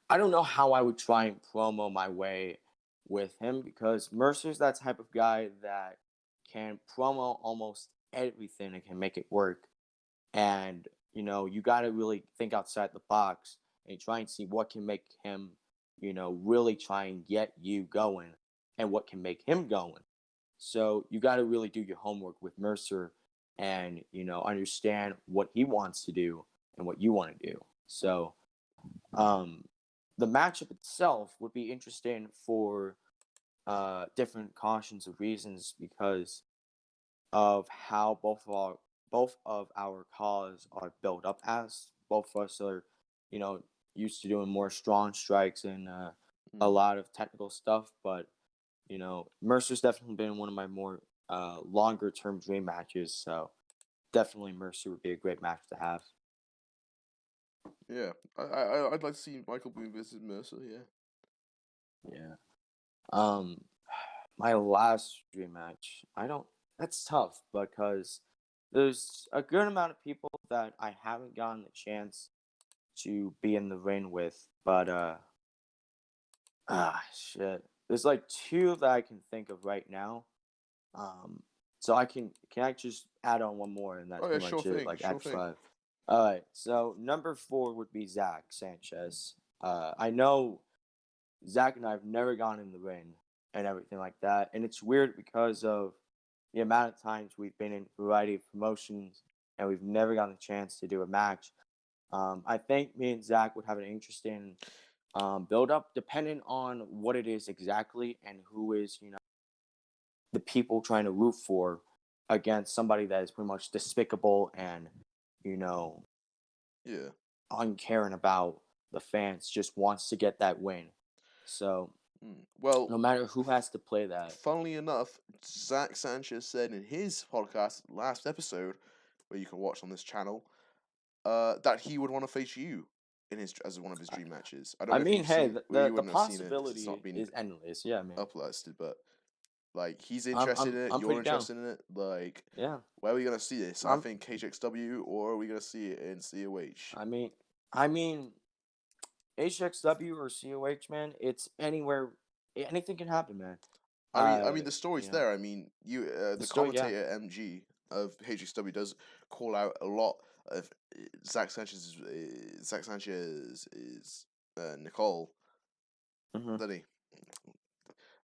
I don't know how I would try and promo my way with him because Mercer's that type of guy that can promo almost everything and can make it work. And you got to really think outside the box and try and see what can make him, really try and get you going and what can make him going. So you got to really do your homework with Mercer and understand what he wants to do and what you want to do. So The matchup itself would be interesting for different cautions of reasons because of how both of our cause are built up as. Both of us are, used to doing more strong strikes and a lot of technical stuff. But Mercer's definitely been one of my more longer term dream matches. So definitely Mercer would be a great match to have. Yeah, I'd like to see Michael Boone versus Mercer. Yeah. My last dream match, that's tough because there's a good amount of people that I haven't gotten the chance to be in the ring with, but shit. There's like two that I can think of right now. So can I just add on one more and that's Oh yeah, pretty sure much it, thing, like sure add thing. 5. All right, so number 4 would be Zach Sanchez. I know Zach and I have never gone in the ring and everything like that. And it's weird because of the amount of times we've been in a variety of promotions and we've never gotten the chance to do a match. I think me and Zach would have an interesting build up depending on what it is exactly and who is, the people trying to root for against somebody that is pretty much despicable and, Yeah. uncaring about the fans, just wants to get that win. So Well, no matter who has to play that. Funnily enough, Zach Sanchez said in his podcast last episode, where you can watch on this channel, that he would want to face you in his as one of his dream matches. I don't know if you've Hey, seen. Well, you the wouldn't have seen it because it's possibility not been is endless. Yeah, man. uploaded, but like he's I'm interested I'm in it. I'm You're pretty down. interested in it. Like, Yeah. where are we gonna see this? I I'm. think HXW, or are we gonna see it in COH? I mean, HXW or COH, man. It's anywhere. Anything can happen, man. I mean, the story's there. I mean, The the story. Yeah. commentator MG of HXW does call out a lot of Zach Sanchez. Zach Sanchez is Nicole, Mm-hmm. doesn't he?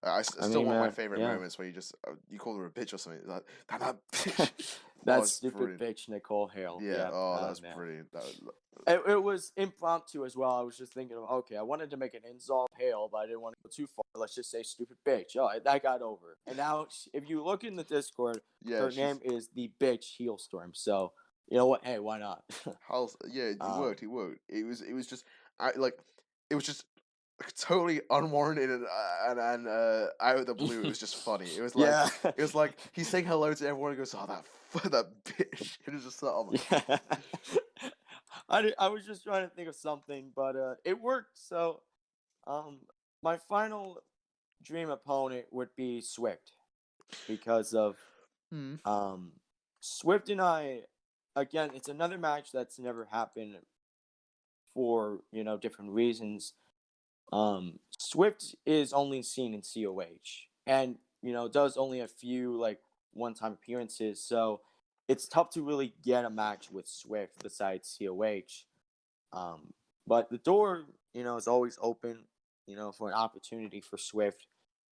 I still one of my man. favorite Yeah. moments where you call her a bitch or something like that bitch. That was stupid brilliant. bitch Nicole Hale. Yeah. Oh, Oh, that's man. brilliant. It was impromptu as well. I was just thinking of, okay, I wanted to make an insult Hale, but I didn't want to go too far. Let's just say stupid bitch. Oh, that got over. And now, if you look in the Discord, her name is the bitch Heelstorm. So, you know what? Hey, why not? Yeah, it worked. It worked. It was just it was just totally unwarranted and out of the blue. It was just funny. It was like Yeah. it was like he's saying hello to everyone and goes, "Oh, that bitch." It was just like, oh my god. I was just trying to think of something, but it worked. So, my final dream opponent would be Swift because of Swift and I. Again, it's another match that's never happened for different reasons. Swift is only seen in COH and does only a few like one-time appearances, so it's tough to really get a match with Swift besides COH. But the door is always open for an opportunity for Swift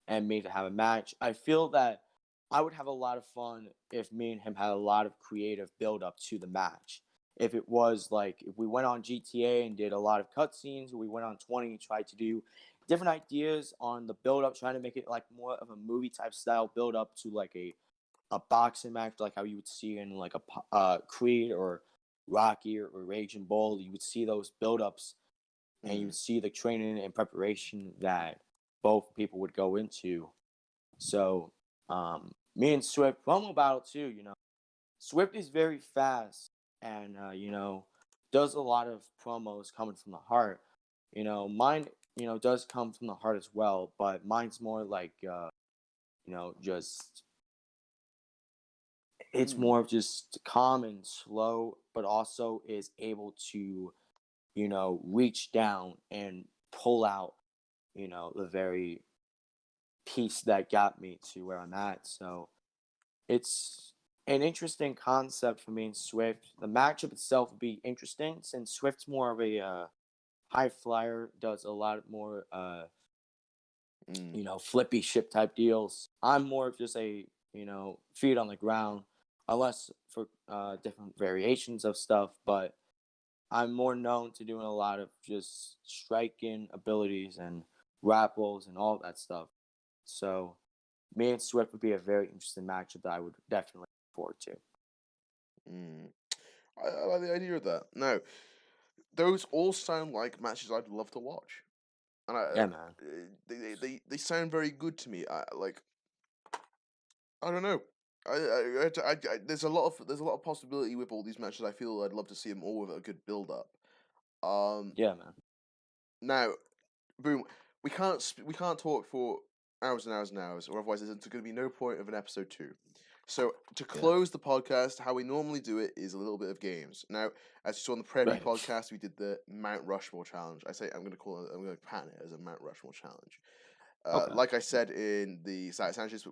and me to have a match. I feel that I would have a lot of fun if me and him had a lot of creative build up to the match. If it was like if we went on GTA and did a lot of cutscenes, or we went on 20 tried to do different ideas on the build up, trying to make it like more of a movie type style build up to like a boxing match, like how you would see in like a Creed or Rocky or Raging Bull. You would see those build ups, and you would see the training and preparation that both people would go into. So, me and Swift promo battle too. Swift is very fast and does a lot of promos coming from the heart. Mine does come from the heart as well, but mine's more like just it's more of just calm and slow, but also is able to reach down and pull out the very piece that got me to where I'm at. So it's an interesting concept for me and Swift. The matchup itself would be interesting since Swift's more of a high flyer, does a lot more flippy ship type deals. I'm more of just a feet on the ground, unless for different variations of stuff. But I'm more known to doing a lot of just striking abilities and grapples and all that stuff. So me and Swift would be a very interesting matchup that I would definitely look forward to. I like the idea of that. Now, those all sound like matches I'd love to watch, and Yeah, man. they sound very good to me. I don't know. There's a lot of possibility with all these matches. I feel I'd love to see them all with a good build up. Yeah, man. Now, boom, we can't talk for hours and hours and hours, or otherwise there's going to be no point of an episode 2. So to close the podcast, how we normally do it is a little bit of games. Now, as you saw on the preview podcast, we did the Mount Rushmore challenge. I'm going to patent it as a Mount Rushmore challenge. Like I said in the Sanchez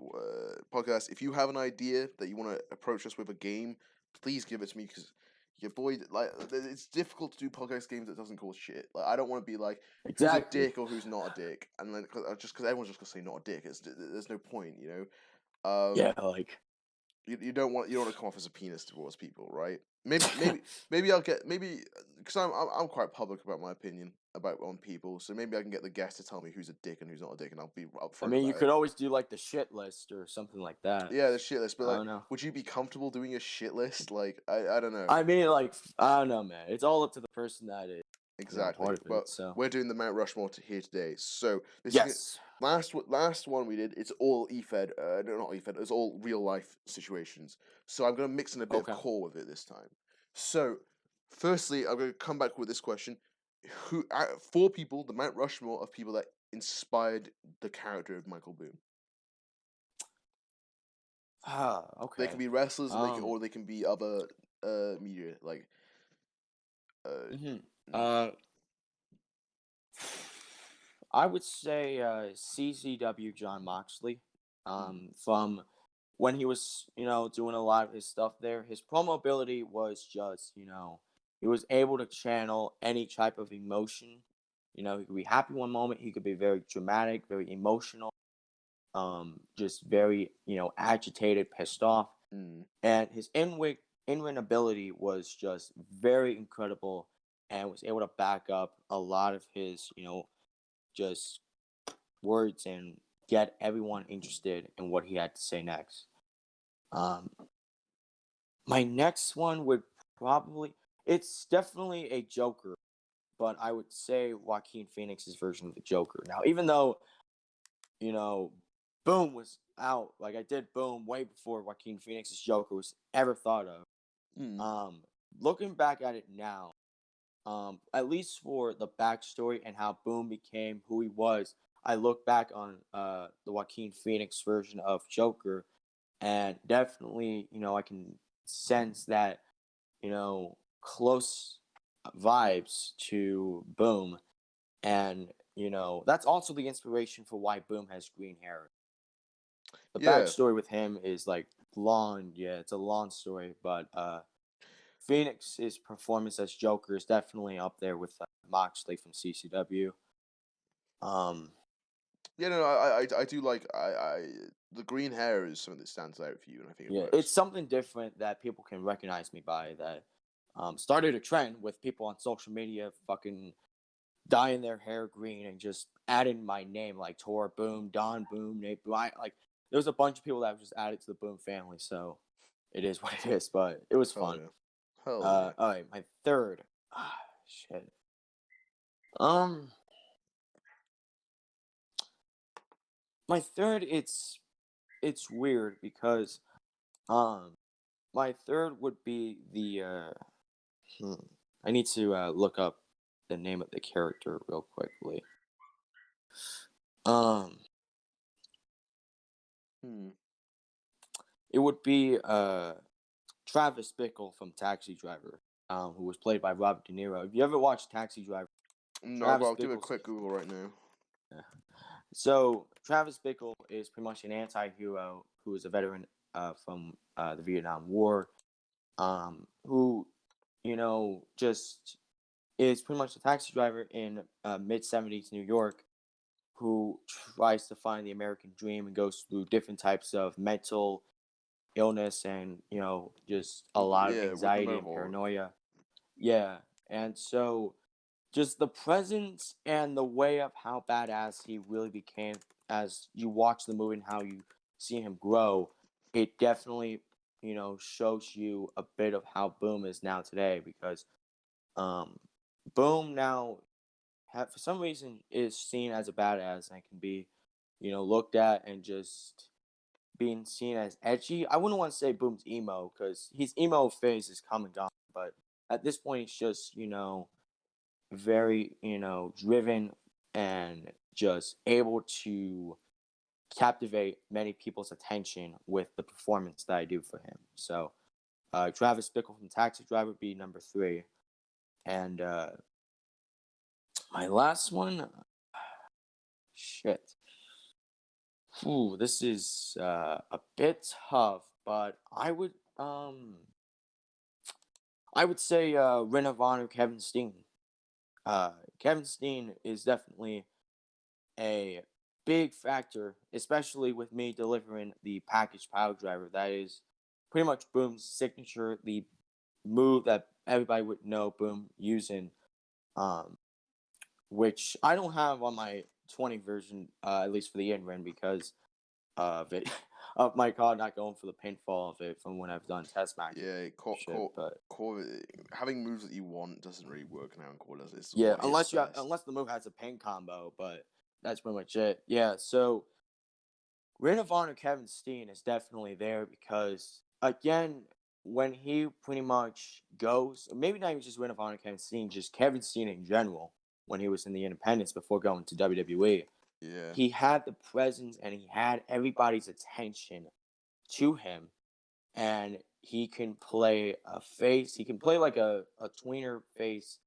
podcast, if you have an idea that you want to approach us with a game, please give it to me, because your boy, like, it's difficult to do podcast games that doesn't cause shit. Like, I don't want to be like, who's a dick or who's not a dick, and then just because everyone's just gonna say not a dick, there's no point, you know. Yeah, like you don't want to come off as a penis towards people, right? Maybe I'll get because I'm quite public about my opinion on people, so maybe I can get the guest to tell me who's a dick and who's not a dick, and I'll be upfront. I mean, you could always do like the shit list or something like that. Yeah, the shit list, but I don't know. would you be comfortable doing a shit list? Like, I don't know. I mean, like, I don't know, man. It's all up to the person that is exactly. part of But so we're doing the Mount Rushmore here today. So this yes. Last one we did, it's all EFED, no, not EFED, it's all real life situations. So I'm going to mix in a bit of core with it this time. So, firstly, I'm going to come back with this question. 4 people, the Mount Rushmore of people that inspired the character of Michael Boone? Okay. They can be wrestlers, or they can be other media, like... I would say CZW John Moxley. From when he was, doing a lot of his stuff there, his promo ability was just, he was able to channel any type of emotion. He could be happy one moment, he could be very dramatic, very emotional, just very, agitated, pissed off. And his in-ring ability was just very incredible, and was able to back up a lot of his, just words and get everyone interested in what he had to say next. My next one would it's definitely a Joker, but I would say Joaquin Phoenix's version of the Joker. Now, even though, Boom was out, like I did Boom way before Joaquin Phoenix's Joker was ever thought of. Looking back at it now, at least for the backstory and how Boom became who he was, I look back on the Joaquin Phoenix version of Joker, and definitely, I can sense that, close vibes to Boom, and that's also the inspiration for why Boom has green hair. The backstory with him is like long, it's a long story, but Phoenix's performance as Joker is definitely up there with Moxley from CCW. Yeah, no, I do like the green hair is something that stands out for you, and I think it works. It's something different that people can recognize me by. That started a trend with people on social media fucking dyeing their hair green and just adding my name, like Tor Boom, Don Boom, Nate Boom. Like, there's a bunch of people that just added to the Boom family, so it is what it is. But it was fun. All right, my third. Shit. My third, it's weird because my third would be the I need to look up the name of the character real quickly. It would be Travis Bickle from Taxi Driver, who was played by Robert De Niro. Have you ever watched Taxi Driver? No, I'll give it a quick Google right now. Yeah. So Travis Bickle is pretty much an anti-hero who is a veteran from the Vietnam War, who, just is pretty much a taxi driver in mid-70s New York, who tries to find the American dream and goes through different types of mental illness and, just a lot of anxiety and paranoia. Yeah. And so just the presence and the way of how badass he really became as you watch the movie and how you see him grow, it definitely, shows you a bit of how Boom is now today because Boom now, for some reason, is seen as a badass and can be, looked at and just being seen as edgy. I wouldn't want to say Boom's emo because his emo phase is come and gone, but at this point, it's just, very, driven and just able to captivate many people's attention with the performance that I do for him. So, Travis Bickle from Taxi Driver would be number 3. And my last one, shit. Ooh, this is a bit tough, but I would say Ring of Honor Kevin Steen. Kevin Steen is definitely a big factor, especially with me delivering the package pile driver. That is pretty much Boom's signature, the move that everybody would know Boom using, which I don't have on my 20 version, at least for the in-ring because of it, of my car not going for the pinfall of it from when I've done test matches. Yeah, having moves that you want doesn't really work now in core, does it? Yeah, unless the move has a pin combo, but that's pretty much it. Yeah, so Ring of Honor Kevin Steen is definitely there because again, when he pretty much goes, maybe not even just Ring of Honor Kevin Steen, just Kevin Steen in general, when he was in the independents before going to WWE. Yeah. He had the presence and he had everybody's attention to him, and he can play a face. He can play like a tweener face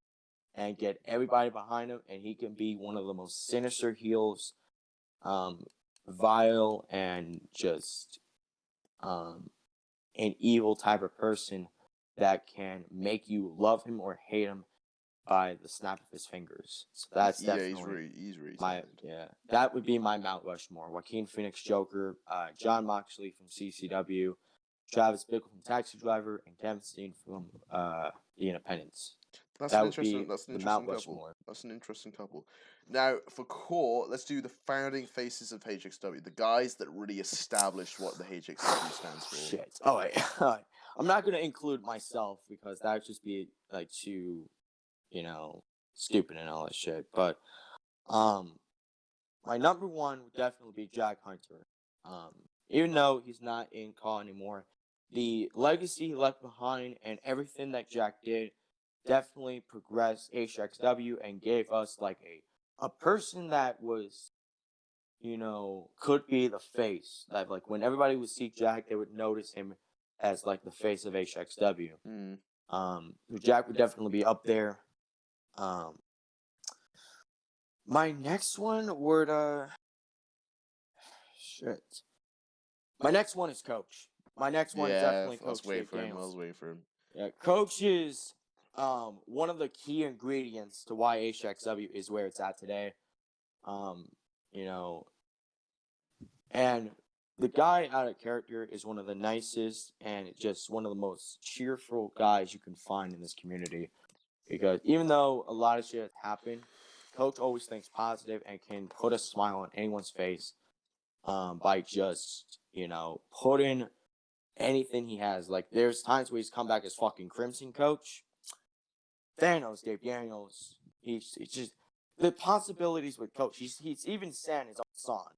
and get everybody behind him, and he can be one of the most sinister heels, vile and just an evil type of person that can make you love him or hate him by the snap of his fingers. So that's definitely he's really that would be my Mount Rushmore. Joaquin Phoenix Joker, John Moxley from CCW, Travis Bickle from Taxi Driver, and Kevin Steen from The Independents. That's an interesting couple. That's an interesting couple. Now, for core, let's do the founding faces of HXW, the guys that really established what the HXW stands for. Shit. Oh, wait. I'm not going to include myself because that would just be like too, stupid and all that shit. But my number 1 would definitely be Jack Hunter. Even though he's not in call anymore, the legacy he left behind and everything that Jack did definitely progressed HXW and gave us like a person that was, could be the face. Like when everybody would see Jack, they would notice him as like the face of HXW. Jack would definitely be up there. My next one would my next one is Coach. My next one is definitely Coach Dave Daniels. I was waiting for him. Yeah, Coach is one of the key ingredients to why HXW is where it's at today. And the guy out of character is one of the nicest and just one of the most cheerful guys you can find in this community. Because even though a lot of shit has happened, Coach always thinks positive and can put a smile on anyone's face by just, putting anything he has. Like, there's times where he's come back as fucking Crimson Coach. Thanos, Dave Daniels. He's just the possibilities with Coach. He's even sang his own song.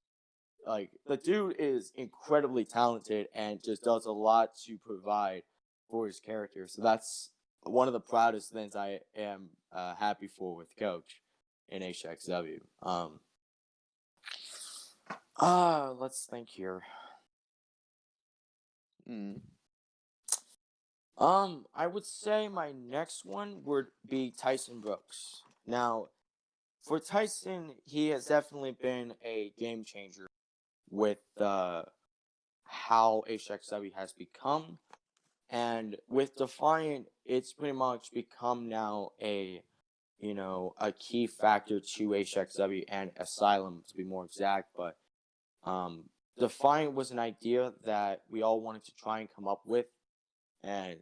Like, the dude is incredibly talented and just does a lot to provide for his character. So that's one of the proudest things I am happy for with Coach in HXW. Let's think here. I would say my next one would be Tyson Brooks. Now, for Tyson, he has definitely been a game changer with how HXW has become. And with Defiant, it's pretty much become now a key factor to HXW and Asylum, to be more exact. But Defiant was an idea that we all wanted to try and come up with. And,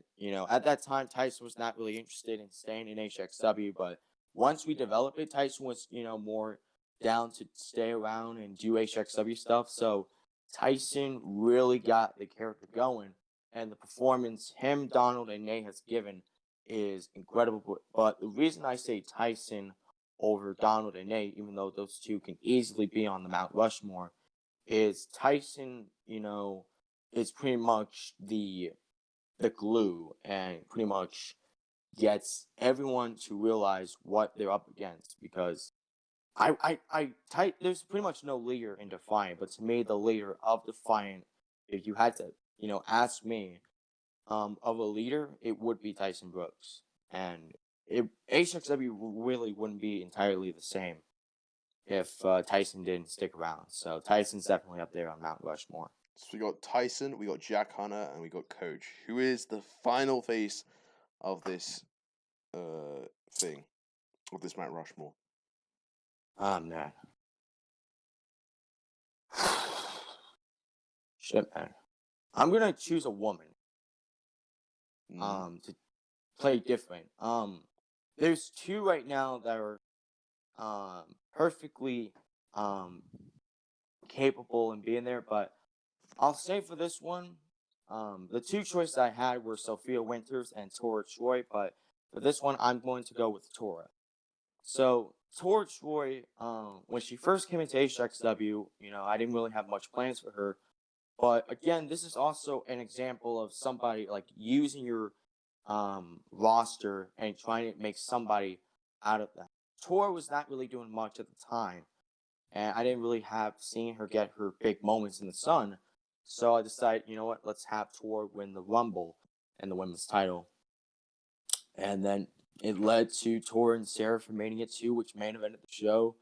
at that time, Tyson was not really interested in staying in HXW. But once we developed it, Tyson was, more down to stay around and do HXW stuff. So Tyson really got the character going. And the performance him, Donald, and Nate has given is incredible. But the reason I say Tyson over Donald and Nate, even though those two can easily be on the Mount Rushmore, is Tyson, is pretty much the glue and pretty much gets everyone to realize what they're up against. Because there's pretty much no leader in Defiant, but to me, the leader of Defiant, if you had to, ask me, of a leader, it would be Tyson Brooks. And HXW really wouldn't be entirely the same if Tyson didn't stick around. So Tyson's definitely up there on Mount Rushmore. So we got Tyson, we got Jack Hunter, and we got Coach. Who is the final face of this thing, of this Mount Rushmore? Man. Shit, man. I'm gonna choose a woman. To play different. There's two right now that are perfectly capable in being there, but I'll say for this one, the two choices I had were Sophia Winters and Tora Troy, but for this one, I'm going to go with Tora. So Tora Troy, when she first came into HXW, I didn't really have much plans for her. But again, this is also an example of somebody like using your roster and trying to make somebody out of that. Tora was not really doing much at the time, and I didn't really have seen her get her big moments in the sun. So I decided, you know what, let's have Tora win the Rumble and the women's title. And then it led to Tora and Sarah for Mania 2, which main evented the show.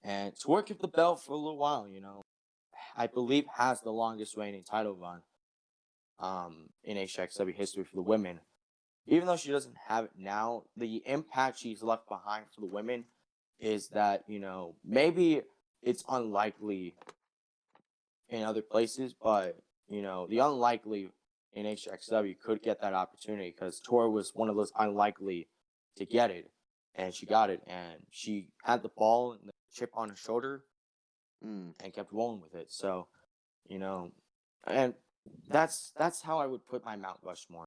And Tora kept the belt for a little while, I believe has the longest reigning title run in HXW history for the women. Even though she doesn't have it now, the impact she's left behind for the women is that, maybe it's unlikely in other places, but, the unlikely in HXW could get that opportunity because Tora was one of those unlikely to get it, and she got it, and she had the ball and the chip on her shoulder and kept rolling with it. So, and that's how I would put my Mount Rushmore.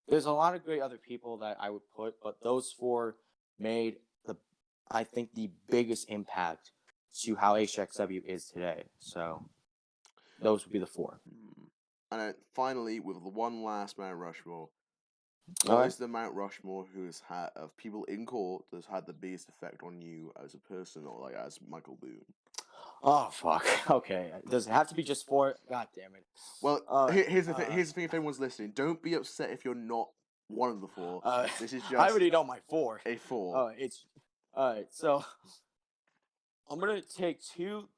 There's a lot of great other people that I would put, but those four made I think the biggest impact to how HXW is today. So those would be the four. And then finally, with the one last Mount Rushmore, what is the Mount Rushmore of people in court that's had the biggest effect on you as a person or like as Michael Boone? Oh fuck. Okay. Does it have to be just four? God damn it. Well, here's the thing. Here's the thing. If anyone's listening, don't be upset if you're not one of the four. This is just. I already know my four. A four. It's all right. So I'm gonna take two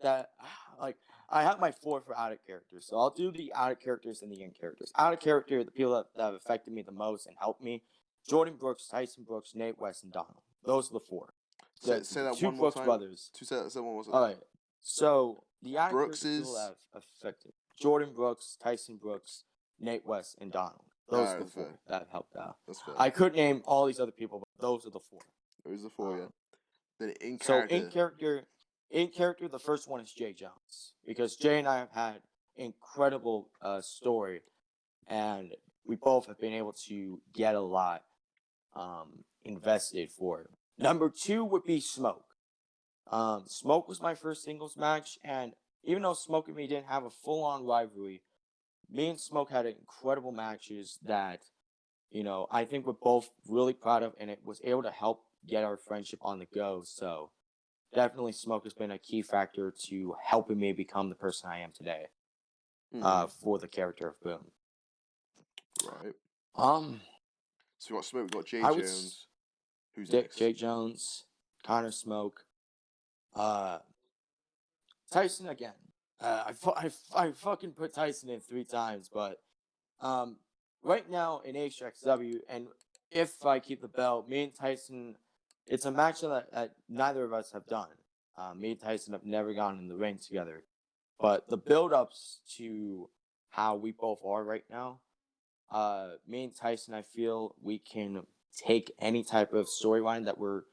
that like I have my four for out of characters. So I'll do the out of characters and the in characters. Out of character, the people that have affected me the most and helped me: Jordan Brooks, Tyson Brooks, Nate West, and Donald. Those are the four. Say that two one more Brooks time. brothers. Say that one more time. All right. So the out of character people that have affected: Jordan Brooks, Tyson Brooks, Nate West, and Donald. Those are the four that helped out. That's fair. I could name all these other people, but those are the four. Those are the four, yeah. Then in character, the first one is Jay Jones, because Jay and I have had incredible story, and we both have been able to get a lot invested for it. Number two would be Smoke. Smoke was my first singles match, and even though Smoke and me didn't have a full-on rivalry, me and Smoke had incredible matches that, I think we're both really proud of, and it was able to help get our friendship on the go. So definitely Smoke has been a key factor to helping me become the person I am today for the character of Boom. Right. So we got Smoke, we got Jay Jones. Who's next? Jay Jones, Connor Smoke, Tyson again. I fucking put Tyson in 3 times, but right now in HXW, and if I keep the belt, me and Tyson, it's a match that neither of us have done. Me and Tyson have never gone in the ring together, but the build-ups to how we both are right now me and Tyson, I feel we can take any type of storyline that we're,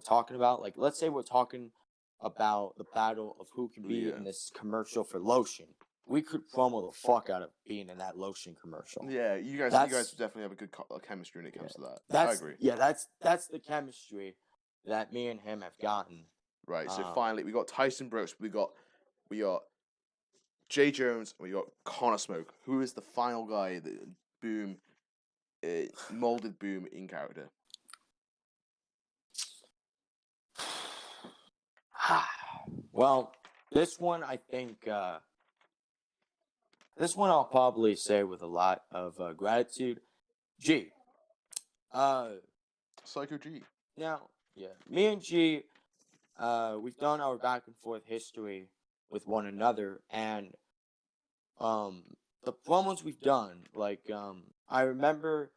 talking about. Like, let's say we're talking about the battle of who can be in this commercial for lotion. We could promo the fuck out of being in that lotion commercial. Yeah, you guys definitely have a good chemistry when it comes to that. I agree. Yeah, that's the chemistry that me and him have gotten. Right. So finally, we got Tyson Brooks. We got Jay Jones. We got Connor Smoke. Who is the final guy that Boom molded Boom in character? Well, this one I think. This one I'll probably say with a lot of gratitude. G. Psycho G. Now, yeah, me and G, we've done our back and forth history with one another, and the promos we've done, like I remember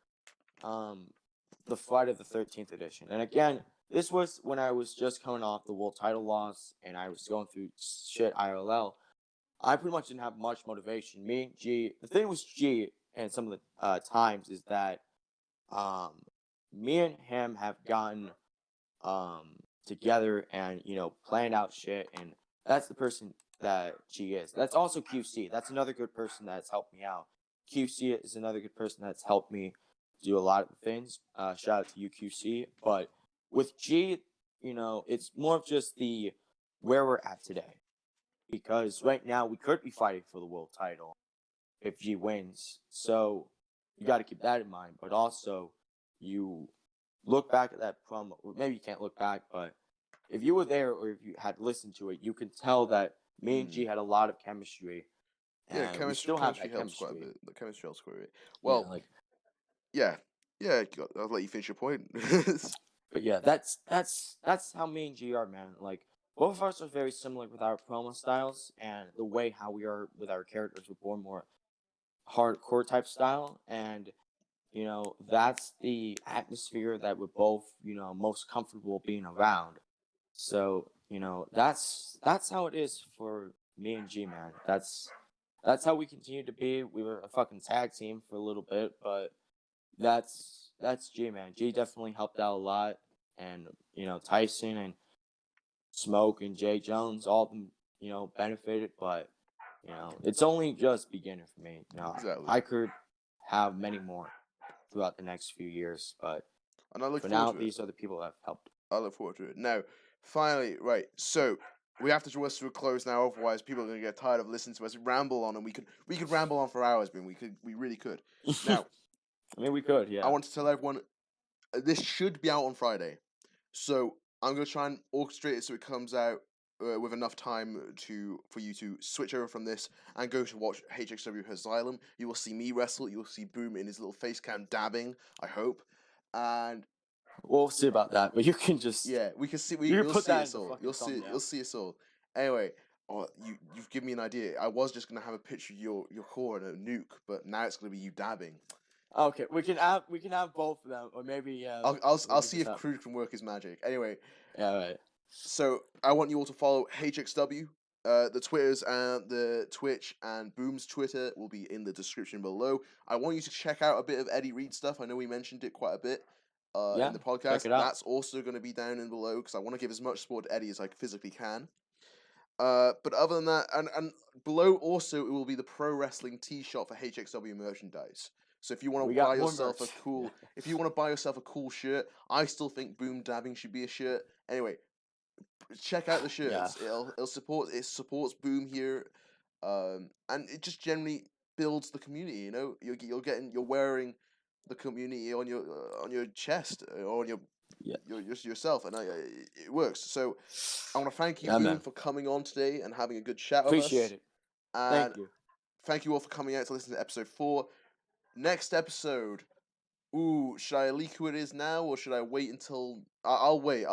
the Friday the 13th edition, and again, this was when I was just coming off the world title loss, and I was going through shit IRL. I pretty much didn't have much motivation. Me and G, the thing with G and some of the times is that me and him have gotten together and, planned out shit, and that's the person that G is. That's also QC. That's another good person that's helped me out. QC is another good person that's helped me do a lot of the things. Shout out to you, QC. But with G, it's more of just the where we're at today. Because right now we could be fighting for the world title if G wins. So you got to keep that in mind. But also, you look back at that promo. Maybe you can't look back, but if you were there or if you had listened to it, you can tell that me and G had a lot of chemistry. Yeah, chemistry still have that helps quite a bit. The chemistry helps quite a bit. Well, yeah. I'll let you finish your point. But yeah, that's how me and G are, man. Like, both of us are very similar with our promo styles and the way how we are with our characters. We're born more hardcore type style, and that's the atmosphere that we're both most comfortable being around. So that's how it is for me and G, man. That's how we continue to be. We were a fucking tag team for a little bit, but that's G, man. G definitely helped out a lot, and Tyson and Smoke and Jay Jones, all of them, benefited, but it's only just beginning for me. Exactly. I could have many more throughout the next few years, but for now, these are the people that have helped. I look forward to it. Now, finally, right, so we have to draw us to a close now, otherwise people are going to get tired of listening to us ramble on, and we could ramble on for hours, but we really could. Now, I mean, we could, yeah. I want to tell everyone, this should be out on Friday, so I'm going to try and orchestrate it so it comes out with enough time for you to switch over from this and go to watch HXW Asylum. You will see me wrestle. You will see Boom in his little face cam dabbing, I hope. And we'll see about that, but you can just we can see you'll see us all. You'll see us all. Anyway, you've given me an idea. I was just gonna have a picture of your core and a nuke, but now it's gonna be you dabbing. Okay, we can have both of them, or maybe I'll see if Crude can work his magic. Anyway. Yeah, right. So I want you all to follow HXW. The Twitters and the Twitch and Boom's Twitter will be in the description below. I want you to check out a bit of Eddie Reed stuff. I know we mentioned it quite a bit in the podcast. Check it out. That's also going to be down in below because I want to give as much support to Eddie as I physically can. But other than that, and below also it will be the pro wrestling tee shop for HXW merchandise. So if you want to buy yourself a cool, if you want to buy yourself a cool shirt, I still think Boom dabbing should be a shirt. Anyway, check out the shirts. Yeah. It supports Boom here, and it just generally builds the community. You're wearing the community on your chest or on yourself, and it works. So I want to thank you, Boom, for coming on today and having a good chat with us. Appreciate it. And thank you all for coming out to listen to episode 4. Next episode. Ooh, should I leak who it is now, or should I wait until... I'll wait,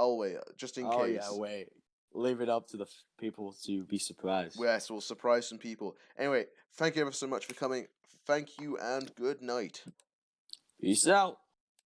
just in case. Oh, yeah, wait. Leave it up to the people to be surprised. Yes, we'll surprise some people. Anyway, thank you ever so much for coming. Thank you, and good night. Peace out.